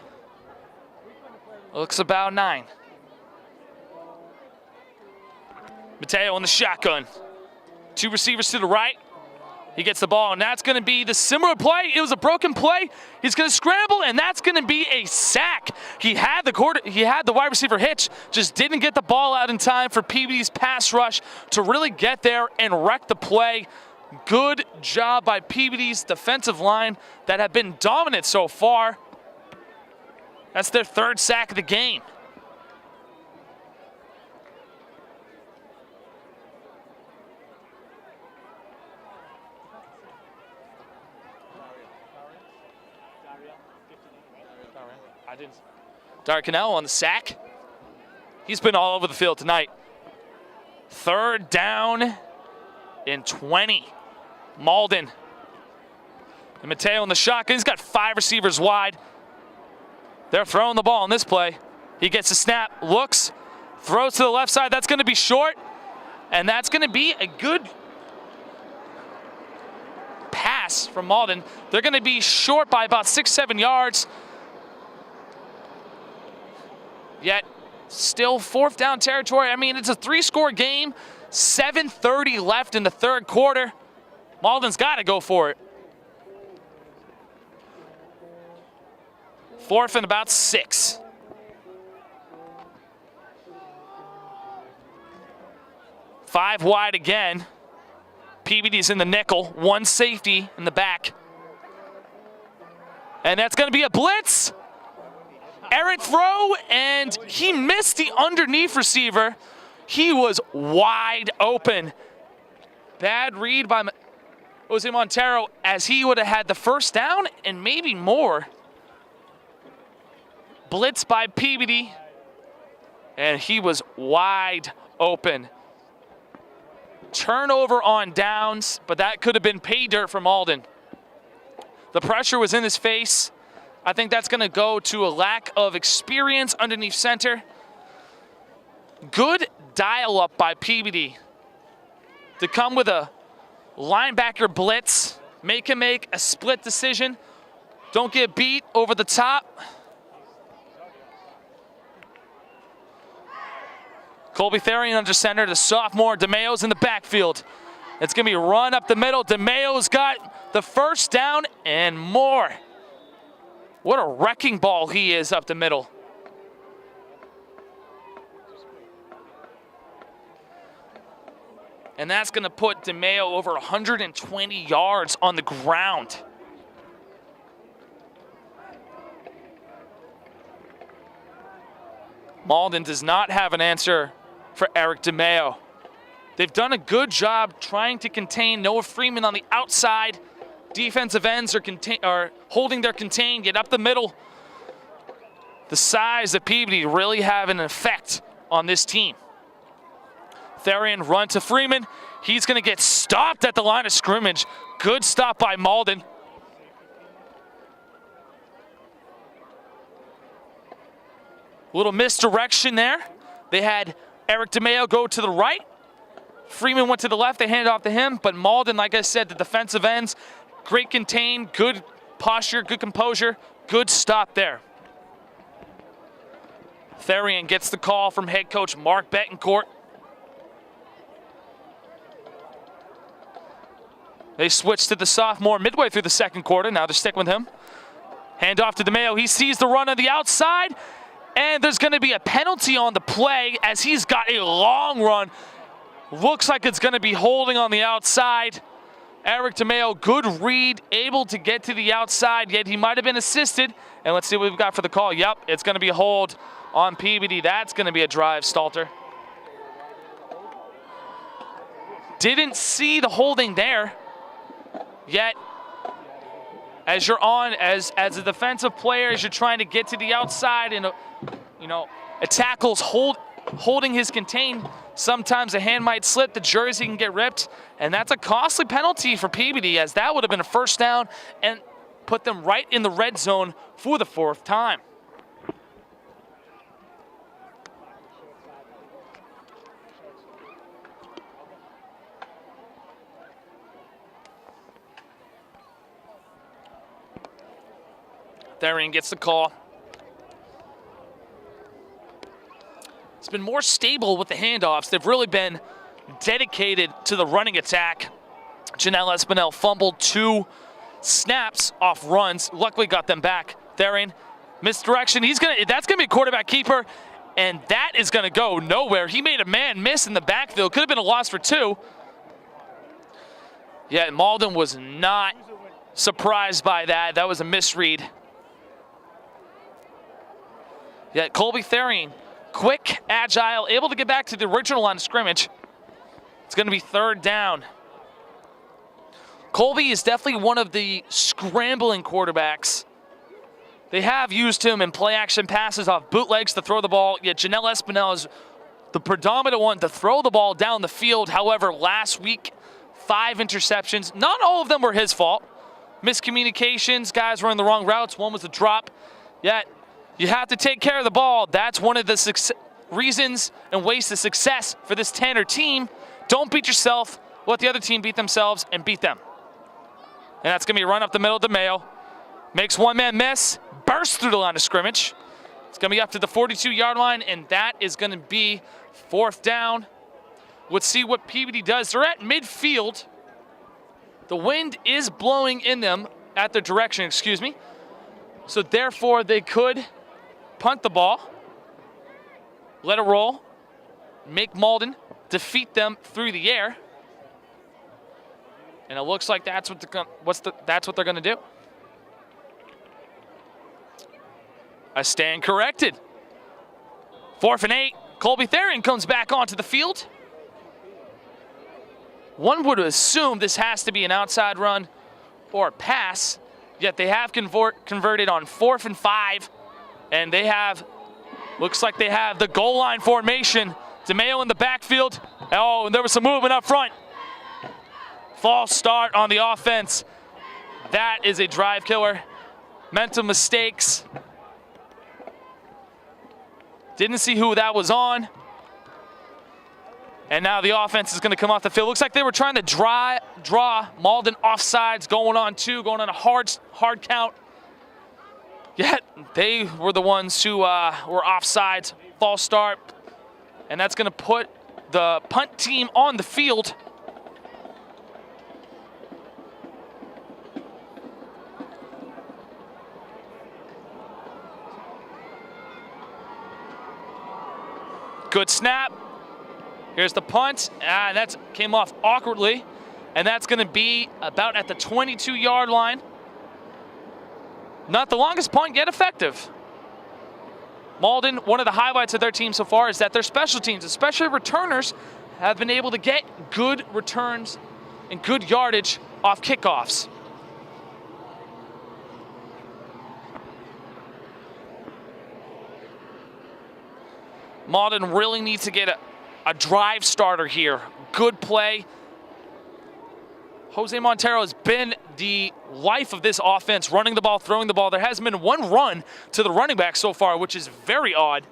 Looks about 9. Mateo in the shotgun. Two receivers to the right. He gets the ball, and that's going to be the similar play. It was a broken play. He's going to scramble, and that's going to be a sack. He had the wide receiver hitch, just didn't get the ball out in time for Peabody's pass rush to really get there and wreck the play. Good job by Peabody's defensive line that have been dominant so far. That's their 3rd sack of the game. Darkanel on the sack. He's been all over the field tonight. 3rd down and 20. Malden. And Mateo in the shotgun. He's got 5 receivers wide. They're throwing the ball on this play. He gets a snap, looks, throws to the left side. That's going to be short. And that's going to be a good pass from Malden. They're going to be short by about 6-7 yards. Yet, still 4th down territory. I mean, it's a 3-score game. 7:30 left in the 3rd quarter. Malden's got to go for it. 4th and about 6. Five wide again. Peabody's in the nickel. 1 safety in the back. And that's going to be a blitz. Errant throw, and he missed the underneath receiver. He was wide open. Bad read by Jose Montero, as he would have had the 1st down and maybe more. Blitz by Peabody, and he was wide open. Turnover on downs, but that could have been pay dirt for Malden. The pressure was in his face. I think that's going to go to a lack of experience underneath center. Good dial-up by Peabody to come with a linebacker blitz, make him make a split decision. Don't get beat over the top. Colby Therian under center, the sophomore. DeMayo's in the backfield. It's going to be a run up the middle. DeMayo's got the 1st down and more. What a wrecking ball he is up the middle. And that's going to put DeMayo over 120 yards on the ground. Malden does not have an answer for Eric DeMayo. They've done a good job trying to contain Noah Freeman on the outside. Defensive ends are holding their contain, yet up the middle. The size of Peabody really have an effect on this team. Therian run to Freeman. He's going to get stopped at the line of scrimmage. Good stop by Malden. Little misdirection there. They had Eric DeMayo go to the right. Freeman went to the left. They handed off to him. But Malden, like I said, the defensive ends, great contain, good posture, good composure, good stop there. Therian gets the call from head coach Mark Betancourt. They switch to the sophomore midway through the 2nd quarter. Now they're sticking with him. Hand off to DeMayo. He sees the run on the outside. And there's going to be a penalty on the play as he's got a long run. Looks like it's going to be holding on the outside. Eric DeMayo, good read, able to get to the outside, yet he might have been assisted. And let's see what we've got for the call. Yep, it's going to be a hold on Peabody. That's going to be a drive, Stalter. Didn't see the holding there. Yet, as you're on, as a defensive player, as you're trying to get to the outside and, a tackle's holding his contain, sometimes a hand might slip, the jersey can get ripped, and that's a costly penalty for Peabody, as that would have been a 1st down and put them right in the red zone for the 4th time. Therian gets the call. It's been more stable with the handoffs. They've really been dedicated to the running attack. Janelle Espinel fumbled 2 snaps off runs. Luckily got them back. Therian, misdirection. That's gonna be a quarterback keeper, and that is gonna go nowhere. He made a man miss in the backfield. Could have been a loss for 2. Yeah, Malden was not surprised by that. That was a misread. Yeah, Colby Therian, quick, agile, able to get back to the original line of scrimmage. It's going to be 3rd down. Colby is definitely one of the scrambling quarterbacks. They have used him in play-action passes off bootlegs to throw the ball, yet Janelle Espinel is the predominant one to throw the ball down the field. However, last week, 5 interceptions. Not all of them were his fault. Miscommunications, guys were in the wrong routes. One was a drop. Yet, you have to take care of the ball. That's one of the reasons and ways to success for this Tanner team. Don't beat yourself. Let the other team beat themselves and beat them. And that's going to be a run up the middle to Mayo. Makes one man miss. Bursts through the line of scrimmage. It's going to be up to the 42-yard line, and that is going to be 4th down. Let's see what Peabody does. They're at midfield. The wind is blowing in them at their direction, excuse me. So therefore, they could punt the ball, let it roll, make Malden defeat them through the air. And it looks like that's what they're going to do. I stand corrected. 4th and 8. Colby Therian comes back onto the field. One would assume this has to be an outside run or a pass, yet they have converted on 4th and 5, and they have, looks like they have the goal line formation. DeMayo in the backfield. Oh, and there was some movement up front. False start on the offense. That is a drive killer. Mental mistakes. Didn't see who that was on. And now the offense is going to come off the field. Looks like they were trying to draw Malden offsides, going on 2, going on a hard count. Yet they were the ones who were offsides. False start. And that's going to put the punt team on the field. Good snap. Here's the punt. And that came off awkwardly. And that's going to be about at the 22-yard line. Not the longest punt, yet effective. Malden, one of the highlights of their team so far is that their special teams, especially returners, have been able to get good returns and good yardage off kickoffs. Malden really needs to get a drive starter here. Good play. Jose Montero has been the life of this offense, running the ball, throwing the ball. There hasn't been one run to the running back so far, which is very odd.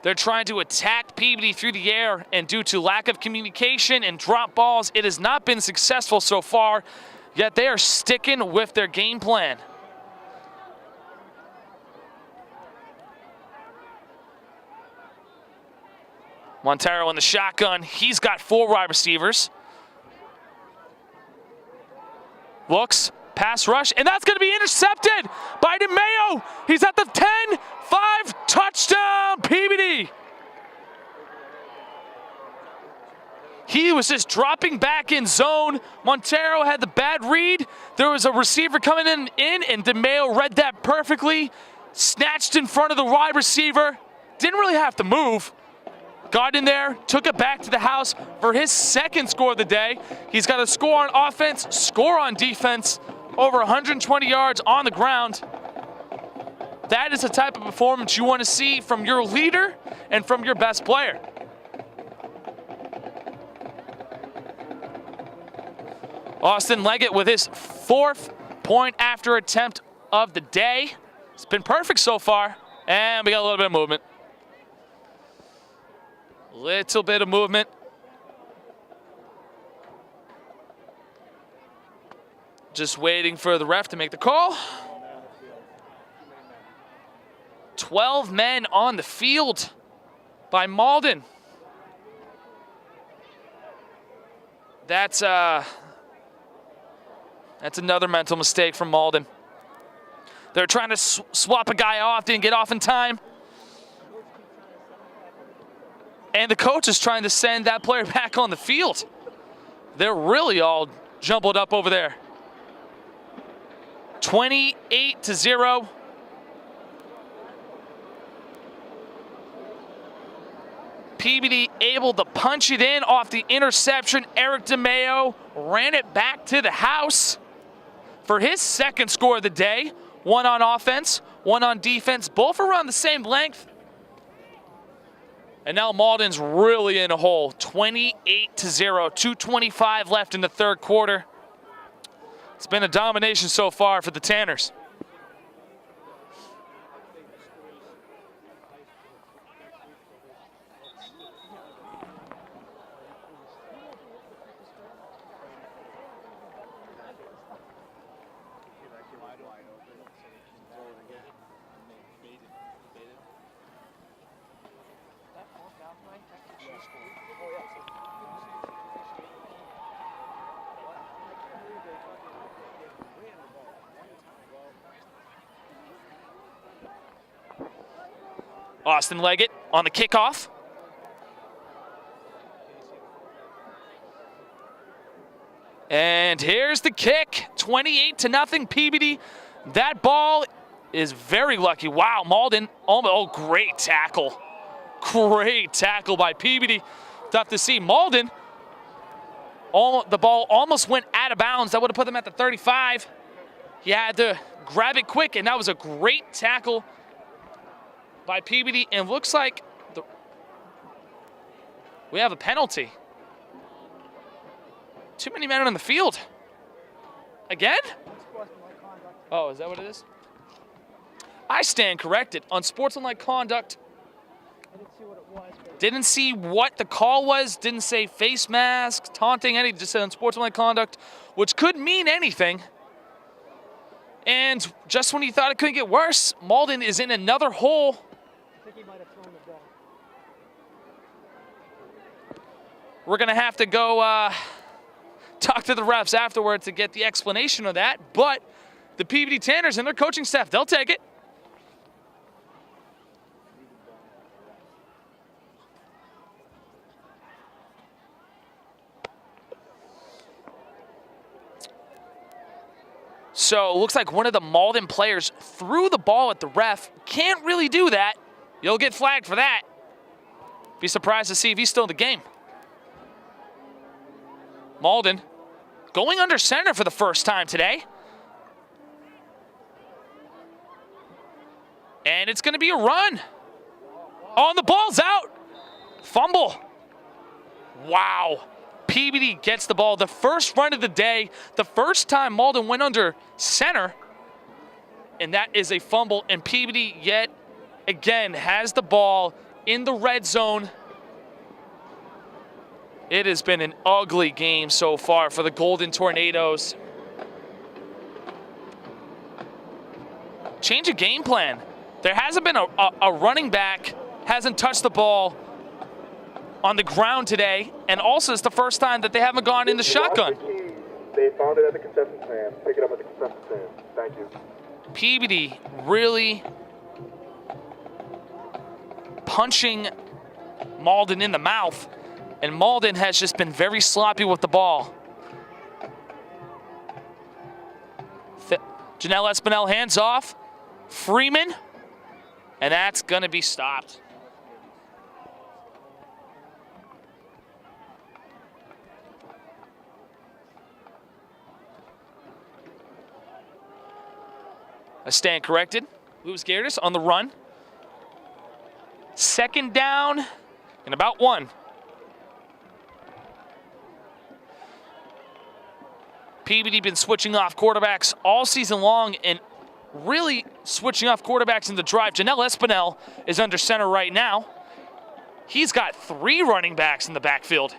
They're trying to attack Peabody through the air, and due to lack of communication and drop balls, it has not been successful so far, yet they are sticking with their game plan. Montero in the shotgun. He's got 4 wide receivers. Looks, pass rush, and that's going to be intercepted by DeMayo. He's at the 10-5, touchdown, Peabody. He was just dropping back in zone. Montero had the bad read. There was a receiver coming in and DeMayo read that perfectly. Snatched in front of the wide receiver. Didn't really have to move. Got in there, took it back to the house for his 2nd score of the day. He's got a score on offense, score on defense, over 120 yards on the ground. That is the type of performance you want to see from your leader and from your best player. Austin Leggett with his 4th point after attempt of the day. It's been perfect so far, and we got a little bit of movement. Little bit of movement. Just waiting for the ref to make the call. 12 men on the field by Malden. That's another mental mistake from Malden. They're trying to swap a guy off, didn't get off in time. And the coach is trying to send that player back on the field. They're really all jumbled up over there. 28-0. Peabody able to punch it in off the interception. Eric DeMayo ran it back to the house for his 2nd score of the day. 1 on offense, 1 on defense, both around the same length. And now Malden's really in a hole. 28-0, 2:25 left in the third quarter. It's been a domination so far for the Tanners. Austin Leggett on the kickoff. And here's the kick, 28-0 Peabody. That ball is very lucky. Wow, Malden, oh, great tackle. Great tackle by Peabody. Tough to see. Malden, the ball almost went out of bounds. That would have put them at the 35. He had to grab it quick, and that was a great tackle by Peabody, and looks like we have a penalty. Too many men on the field. Again? Oh, is that what it is? I stand corrected. On sportsmanlike conduct, didn't see what the call was, didn't say face mask, taunting, anything, just said unsportsmanlike conduct, which could mean anything. And just when you thought it couldn't get worse, Malden is in another hole. I think he might have thrown the ball. We're going to have to go talk to the refs afterward to get the explanation of that. But the Peabody Tanners and their coaching staff, they'll take it. So it looks like one of the Malden players threw the ball at the ref. Can't really do that. You'll get flagged for that. Be surprised to see if he's still in the game. Malden going under center for the first time today. And it's going to be a run. Oh, and the ball's out. Fumble. Wow. Peabody gets the ball. The first run of the day. The first time Malden went under center. And that is a fumble. And Peabody yet again has the ball in the red zone. It has been an ugly game so far for the Golden Tornadoes. Change of game plan. There hasn't been a running back, hasn't touched the ball on the ground today, and also it's the first time that they haven't gone in the shotgun. They found it at the concession stand. Pick it up at the concession stand. Thank you. Peabody really punching Malden in the mouth, and Malden has just been very sloppy with the ball. Janelle Espinel hands off. Freeman, and that's going to be stopped. I stand corrected. Louis Gerdes on the run. Second down and about one. Peabody been switching off quarterbacks all season long and really switching off quarterbacks in the drive. Janelle Espinel is under center right now. He's got 3 running backs in the backfield.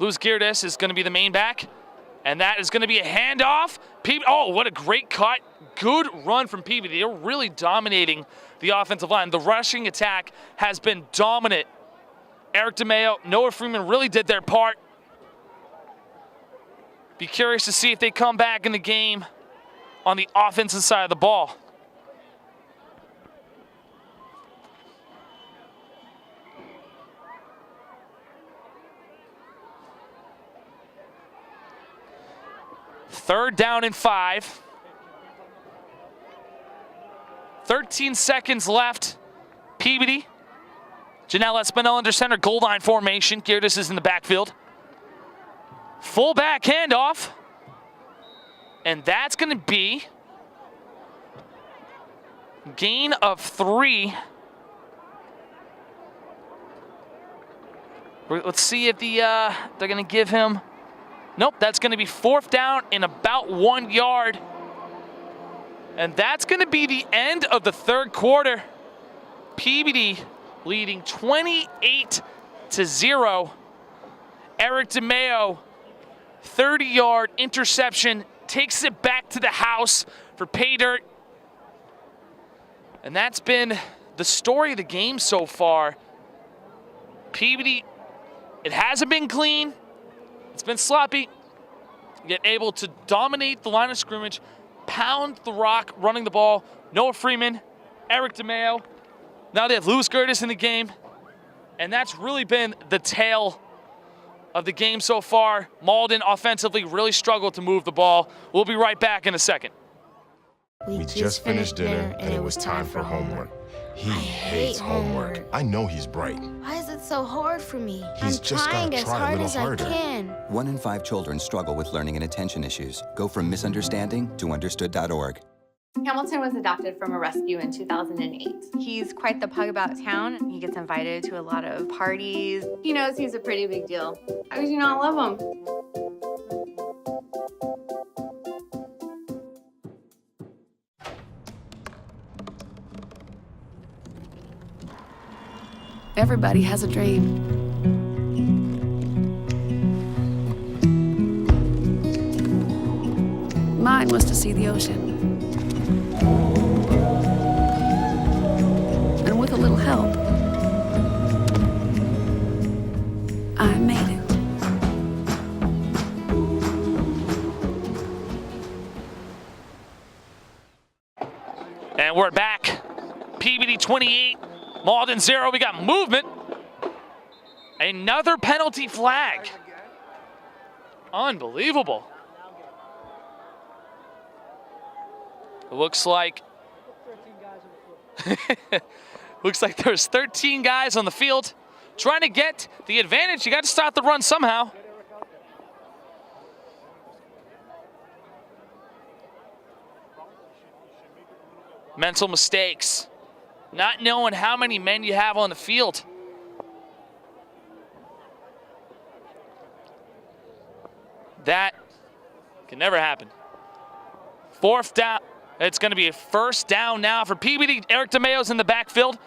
Louis Gerdes is going to be the main back, and that is going to be a handoff. Oh, what a great cut. Good run from Peabody. They're really dominating the offensive line. The rushing attack has been dominant. Eric DeMeo, Noah Freeman really did their part. Be curious to see if they come back in the game on the offensive side of the ball. Third down and 5. 13 seconds left. Peabody. Janelle Espinel under center, goal line formation. Gerdes is in the backfield. Fullback handoff. And that's going to be gain of 3. Let's see if they're going to give him. Nope, that's going to be 4th down in about 1 yard. And that's going to be the end of the 3rd quarter. Peabody leading 28-0. Eric DeMeo, 30-yard interception, takes it back to the house for pay dirt. And that's been the story of the game so far. Peabody, it hasn't been clean. It's been sloppy, yet able to dominate the line of scrimmage, pound the rock, running the ball. Noah Freeman, Eric DeMeo. Now they have Lewis Curtis in the game. And that's really been the tale of the game so far. Malden offensively really struggled to move the ball. We'll be right back in a second. We just finished dinner and it was time for homework. He hates homework. I know he's bright. Why is it so hard for me? He's I'm just trying gotta as try a hard little as harder. I can. 1 in 5 children struggle with learning and attention issues. Go from misunderstanding to understood.org. Hamilton was adopted from a rescue in 2008. He's quite the pug about town. He gets invited to a lot of parties. He knows he's a pretty big deal. How could you not love him? Everybody has a dream. Mine was to see the ocean. And with a little help, I made it. And we're back. Peabody 28, Malden 0. We got movement. Another penalty flag. Unbelievable. It looks like there's 13 guys on the field trying to get the advantage. You got to start the run somehow. Mental mistakes. Not knowing how many men you have on the field. That can never happen. 4th down. It's going to be a 1st down now for Peabody. Eric DeMeo's in the backfield.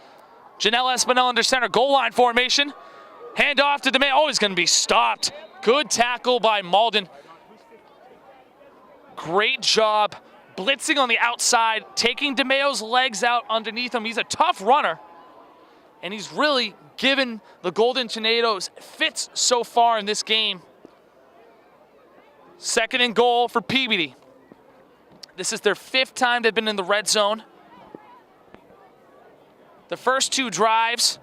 Janelle Espinel under center, goal line formation. Hand off to DeMeo. Oh, he's going to be stopped. Good tackle by Malden. Great job blitzing on the outside, taking DeMeo's legs out underneath him. He's a tough runner, and he's really given the Golden Tornadoes fits so far in this game. 2nd and goal for Peabody. This is their 5th time they've been in the red zone. The first 2 drives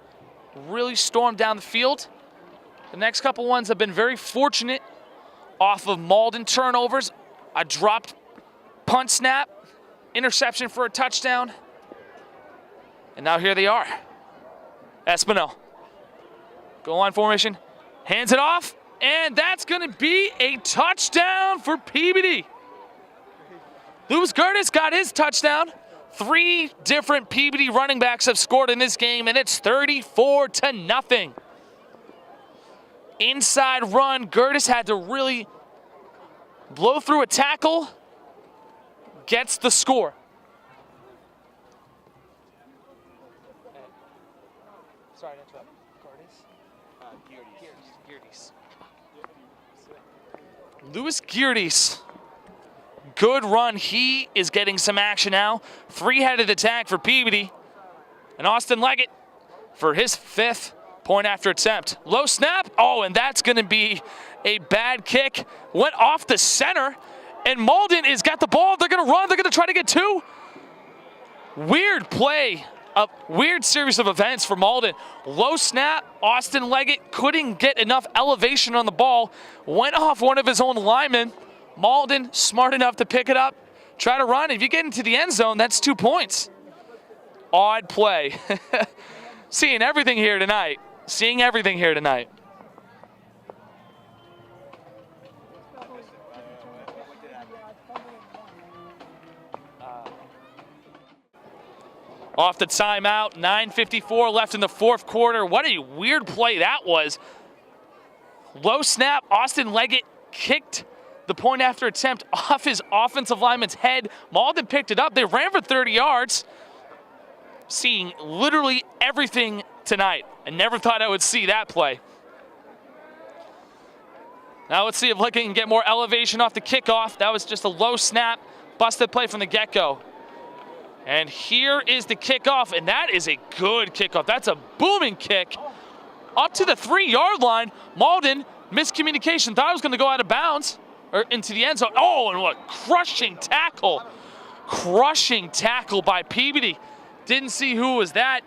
really stormed down the field. The next couple ones have been very fortunate off of Malden turnovers, a dropped punt snap, interception for a touchdown. And now here they are. Espinel. Goal line formation, hands it off, and that's going to be a touchdown for Peabody. Lewis Curtis got his touchdown. 3 different Peabody running backs have scored in this game, and it's 34-0. Inside run, Curtis had to really blow through a tackle, gets the score. Sorry to interrupt. Curtis? Lewis Geardes. Good run. He is getting some action now. 3-headed attack for Peabody. And Austin Leggett for his 5th point after attempt. Low snap. Oh, and that's going to be a bad kick. Went off the center. And Malden has got the ball. They're going to run. They're going to try to get 2. Weird play. A weird series of events for Malden. Low snap. Austin Leggett couldn't get enough elevation on the ball. Went off one of his own linemen. Malden smart enough to pick it up, try to run. If you get into the end zone, that's 2 points. Odd play. Seeing everything here tonight. Seeing everything here tonight. off the timeout. 9:54 left in the fourth quarter. What a weird play that was. Low snap, Austin Leggett kicked the point after attempt off his offensive lineman's head. Malden picked it up. They ran for 30 yards. Seeing literally everything tonight. I never thought I would see that play. Now let's see if Leggett can get more elevation off the kickoff. That was just a low snap, busted play from the get-go. And here is the kickoff, and that is a good kickoff. That's a booming kick. Up to the 3-yard line. Malden, miscommunication, thought it was going to go out of bounds or into the end zone. Oh, and what crushing tackle. Crushing tackle by Peabody. Didn't see who was that.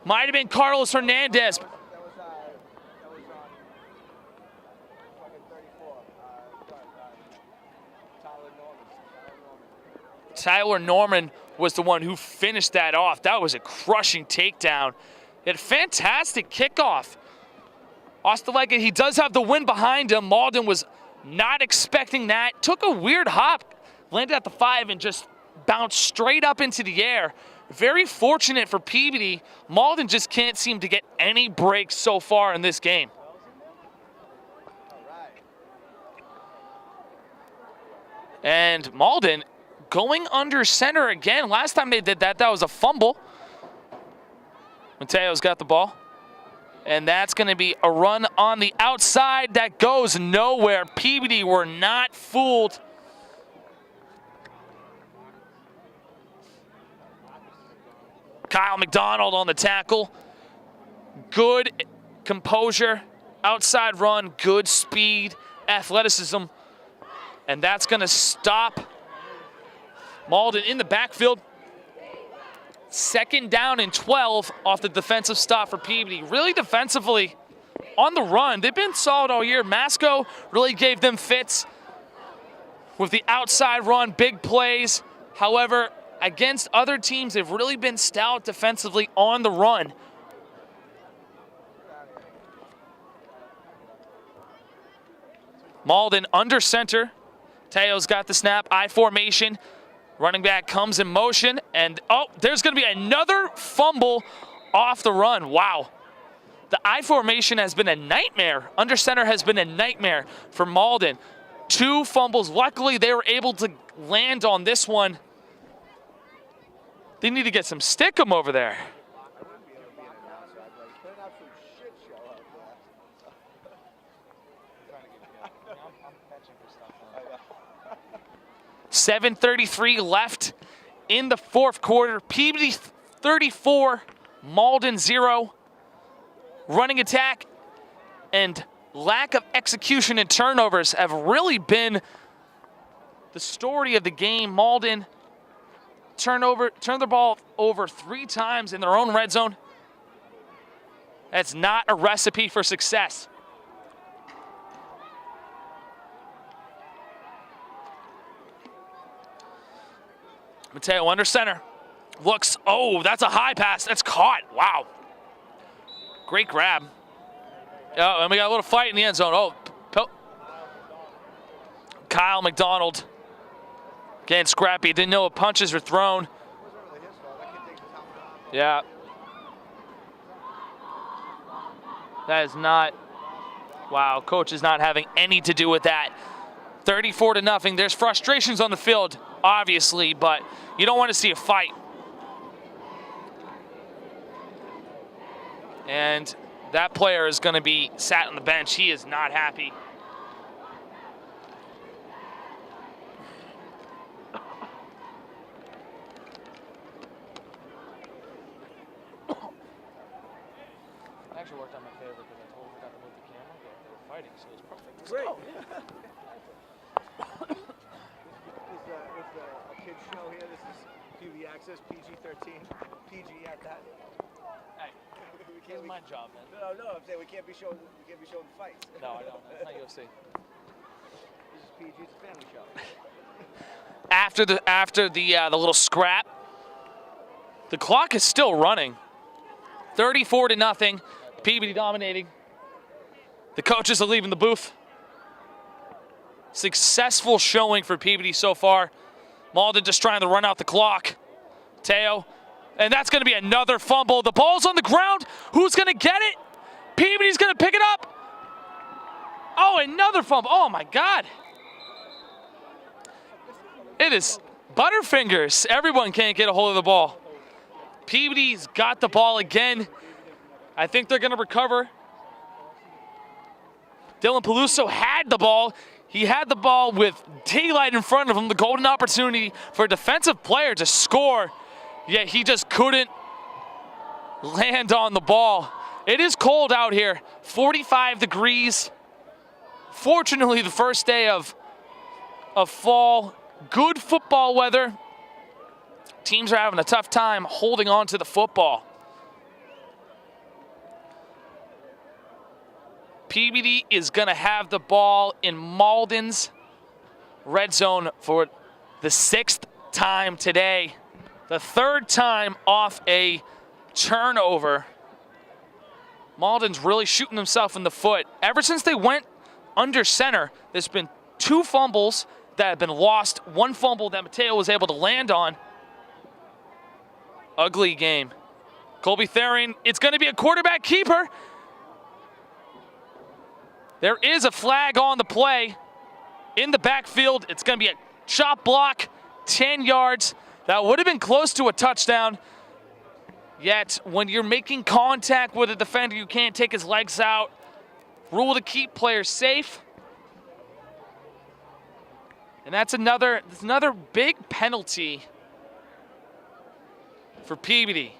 Might have been Carlos Hernandez. Tyler Norman was the one who finished that off. That was a crushing takedown. He had a fantastic kickoff. Austin Leggett, he does have the win behind him. Malden was not expecting that. Took a weird hop, landed at the 5 and just bounced straight up into the air. Very fortunate for Peabody. Malden just can't seem to get any breaks so far in this game. And Malden going under center again. Last time they did that, that was a fumble. Mateo's got the ball. And that's going to be a run on the outside that goes nowhere. Peabody were not fooled. Kyle McDonald on the tackle. Good composure, outside run, good speed, athleticism. And that's going to stop Malden in the backfield. 2nd down and 12 off the defensive stop for Peabody. Really defensively on the run. They've been solid all year. Masco really gave them fits with the outside run, big plays. However, against other teams, they've really been stout defensively on the run. Malden under center. Teo's got the snap, I formation. Running back comes in motion, and oh, there's going to be another fumble off the run. Wow. The I formation has been a nightmare. Under center has been a nightmare for Malden. 2 fumbles. Luckily, they were able to land on this one. They need to get some stickum over there. 7:33 left in the fourth quarter. Peabody 34, Malden 0. Running attack and lack of execution and turnovers have really been the story of the game. Malden turned the ball over 3 times in their own red zone. That's not a recipe for success. Mateo under center. Looks, oh, that's a high pass. That's caught. Wow. Great grab. Oh, and we got a little fight in the end zone. Oh, Kyle McDonald. Again, scrappy. Didn't know what punches were thrown. Yeah. That is not, wow, coach is not having any to do with that. 34-0. There's frustrations on the field, obviously, but you don't want to see a fight. And that player is going to be sat on the bench. He is not happy. I actually worked on my favorite because I totally forgot to move the camera, but they were fighting, so it was perfect. Great. Oh. It's a kids show here. This is PVMHS, PG-13, PG at that. Hey, here's my job, man. No, I'm saying we can't be showing fights. No, I don't. It's not UFC. This is PG. It's a family show. After the little scrap, the clock is still running. 34-0. Peabody dominating. The coaches are leaving the booth. Successful showing for Peabody so far. Malden just trying to run out the clock. Teo, and that's going to be another fumble. The ball's on the ground. Who's going to get it? Peabody's going to pick it up. Oh, another fumble. Oh, my God. It is Butterfingers. Everyone can't get a hold of the ball. Peabody's got the ball again. I think they're going to recover. Dylan Peluso had the ball. He had the ball with daylight in front of him, the golden opportunity for a defensive player to score, yet he just couldn't land on the ball. It is cold out here, 45 degrees. Fortunately, the first day of fall, good football weather. Teams are having a tough time holding on to the football. Peabody is going to have the ball in Malden's red zone for the 6th time today. The 3rd time off a turnover. Malden's really shooting himself in the foot. Ever since they went under center, there's been 2 fumbles that have been lost. 1 fumble that Mateo was able to land on. Ugly game. Colby Therian, it's going to be a quarterback keeper. There is a flag on the play in the backfield. It's going to be a chop block, 10 yards. That would have been close to a touchdown. Yet, when you're making contact with a defender, you can't take his legs out. Rule to keep players safe. And that's another big penalty for Peabody.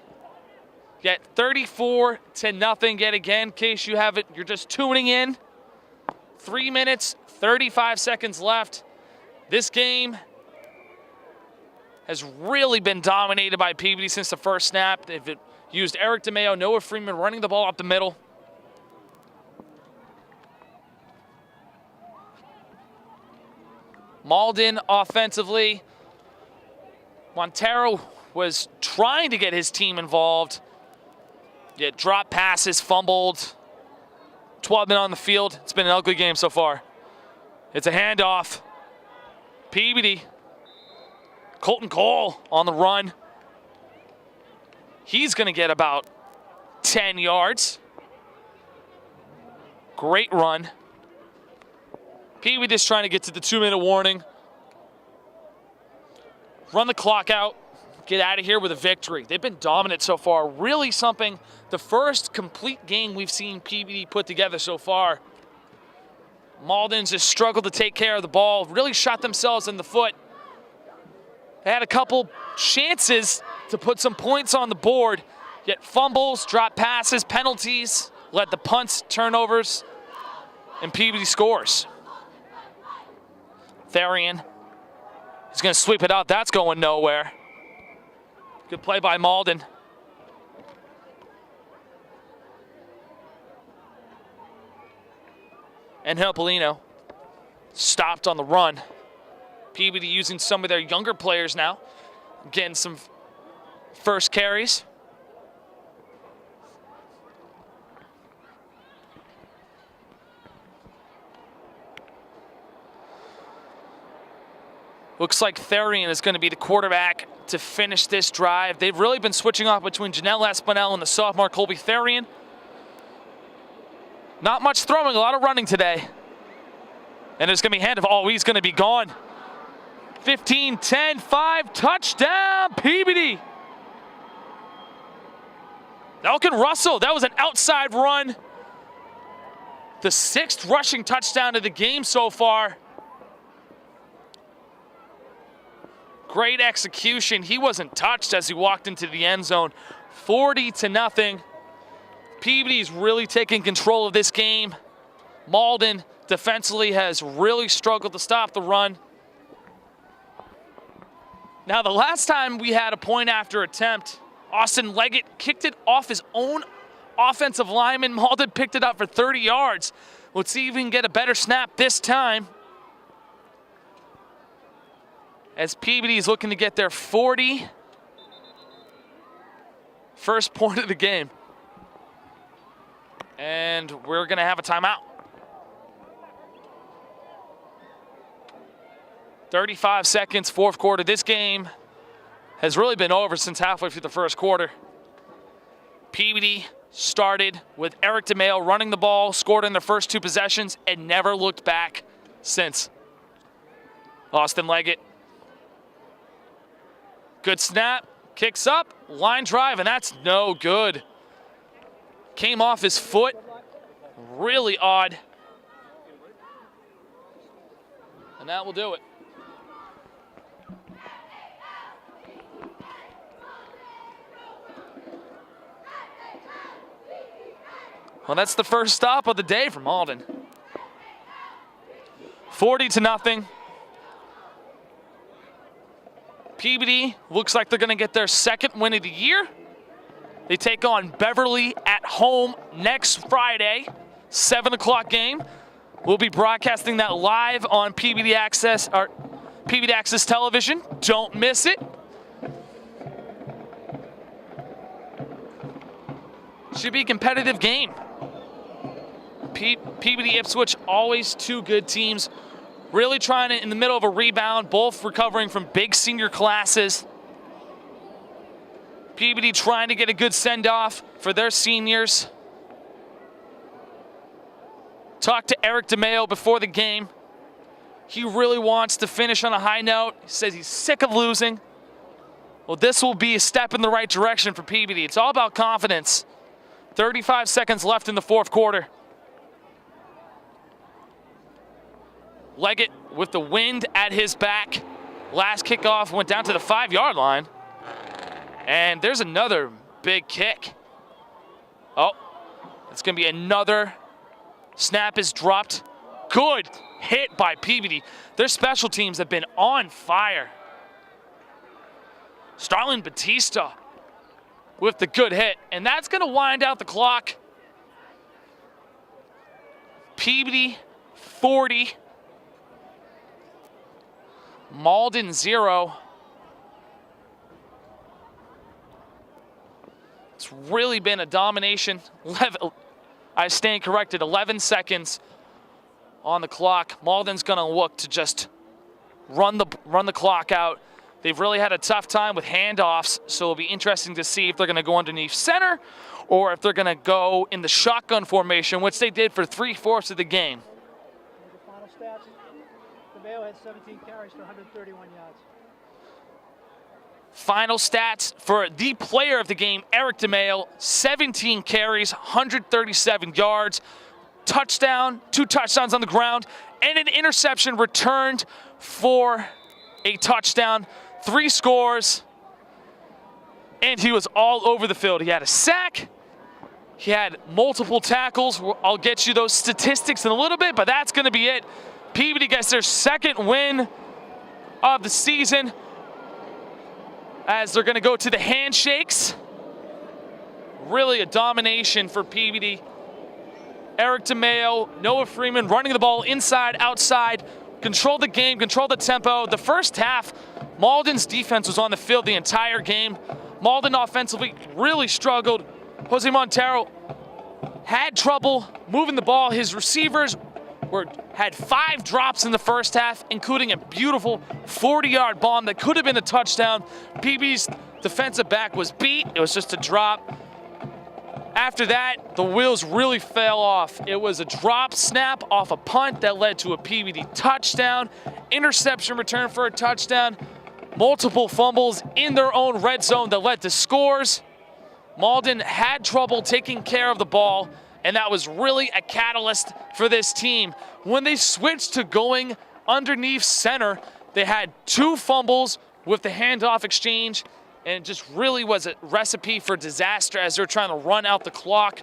Yet 34-0 yet again. In case you haven't, you're just tuning in. 3 minutes, 35 seconds left. This game has really been dominated by Peabody since the first snap. They've used Eric DeMeo, Noah Freeman running the ball up the middle. Malden offensively. Montero was trying to get his team involved, yet dropped passes, fumbled. 12 men on the field. It's been an ugly game so far. It's a handoff. Peabody. Colton Cole on the run. He's going to get about 10 yards. Great run. Peabody just trying to get to the 2-minute warning. Run the clock out. Get out of here with a victory. They've been dominant so far. Really something. The first complete game we've seen Peabody put together so far. Malden's just struggled to take care of the ball. Really shot themselves in the foot. They had a couple chances to put some points on the board. Yet fumbles, drop passes, penalties, led to punts, turnovers, and Peabody scores. Therian. He's going to sweep it out. That's going nowhere. Good play by Malden. And Helpolino stopped on the run. Peabody using some of their younger players now. Getting some first carries. Looks like Therian is going to be the quarterback to finish this drive. They've really been switching off between Janelle Espinel and the sophomore Colby Therian. Not much throwing, a lot of running today. And it's going to be handoff. Oh, he's going to be gone. 15, 10, 5, touchdown, Peabody. Elkin Russell, that was an outside run. The 6th rushing touchdown of the game so far. Great execution. He wasn't touched as he walked into the end zone. 40-0. Peabody's really taking control of this game. Malden defensively has really struggled to stop the run. Now, the last time we had a point after attempt, Austin Leggett kicked it off his own offensive lineman. Malden picked it up for 30 yards. Let's see if we can get a better snap this time. As Peabody is looking to get their 40th point of the game. And we're going to have a timeout. 35 seconds, 4th quarter. This game has really been over since halfway through the first quarter. Peabody started with Eric DeMayo running the ball, scored in their first 2 possessions, and never looked back since. Austin Leggett. Good snap, kicks up, line drive, and that's no good. Came off his foot, really odd. And that will do it. Well, that's the first stop of the day for Malden. 40-0. Peabody looks like they're going to get their second win of the year. They take on Beverly at home next Friday, 7 o'clock game. We'll be broadcasting that live on Peabody Access Television. Don't miss it. Should be a competitive game. Peabody Ipswich, always 2 good teams. Really trying to, in the middle of a rebound, both recovering from big senior classes. Peabody trying to get a good send-off for their seniors. Talked to Eric DeMayo before the game. He really wants to finish on a high note. He says he's sick of losing. Well, this will be a step in the right direction for Peabody. It's all about confidence. 35 seconds left in the fourth quarter. Leggett with the wind at his back. Last kickoff went down to the 5-yard line. And there's another big kick. Oh, it's going to be another. Snap is dropped. Good hit by Peabody. Their special teams have been on fire. Starlin Batista with the good hit. And that's going to wind out the clock. Peabody 40. Malden 0. It's really been a domination. I stand corrected, 11 seconds on the clock. Malden's gonna look to just run the clock out. They've really had a tough time with handoffs, so it'll be interesting to see if they're gonna go underneath center or if they're gonna go in the shotgun formation, which they did for 3/4 of the game. The final stats, DeMayo had 17 carries for 131 yards. Final stats for the player of the game, Eric DeMayo, 17 carries, 137 yards, touchdown, 2 touchdowns on the ground, and an interception returned for a touchdown, 3 scores, and he was all over the field. He had a sack, he had multiple tackles. I'll get you those statistics in a little bit, but that's going to be it. Peabody gets their second win of the season, as they're going to go to the handshakes. Really a domination for Peabody. Eric DeMayo, Noah Freeman running the ball inside, outside, control the game, control the tempo. The first half, Malden's defense was on the field the entire game. Malden offensively really struggled. Jose Montero had trouble moving the ball. His receivers had 5 drops in the first half, including a beautiful 40-yard bomb that could have been a touchdown. Peabody's defensive back was beat. It was just a drop. After that, the wheels really fell off. It was a drop snap off a punt that led to a Peabody touchdown, interception return for a touchdown, multiple fumbles in their own red zone that led to scores. Malden had trouble taking care of the ball, and that was really a catalyst for this team. When they switched to going underneath center, they had 2 fumbles with the handoff exchange, and it just really was a recipe for disaster as they're trying to run out the clock.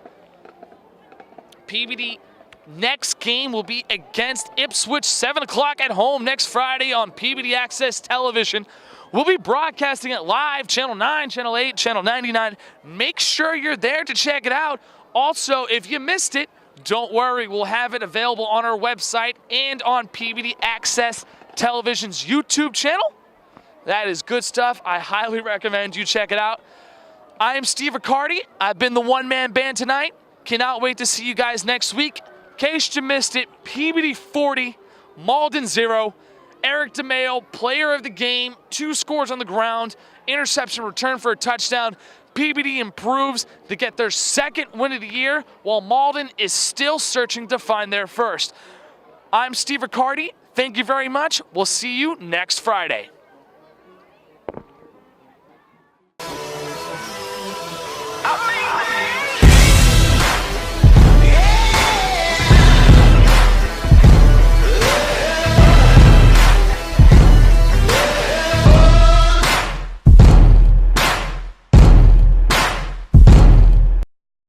Peabody next game will be against Ipswich, 7 o'clock at home next Friday on Peabody Access Television. We'll be broadcasting it live, Channel 9, Channel 8, Channel 99. Make sure you're there to check it out. Also, if you missed it, don't worry. We'll have it available on our website and on Peabody Access Television's YouTube channel. That is good stuff. I highly recommend you check it out. I am Steve Riccardi. I've been the one-man band tonight. Cannot wait to see you guys next week. In case you missed it, Peabody 40, Malden 0. Eric DeMeo, player of the game, 2 scores on the ground, interception return for a touchdown. Peabody improves to get their 2nd win of the year, while Malden is still searching to find their 1st. I'm Steve Riccardi. Thank you very much. We'll see you next Friday.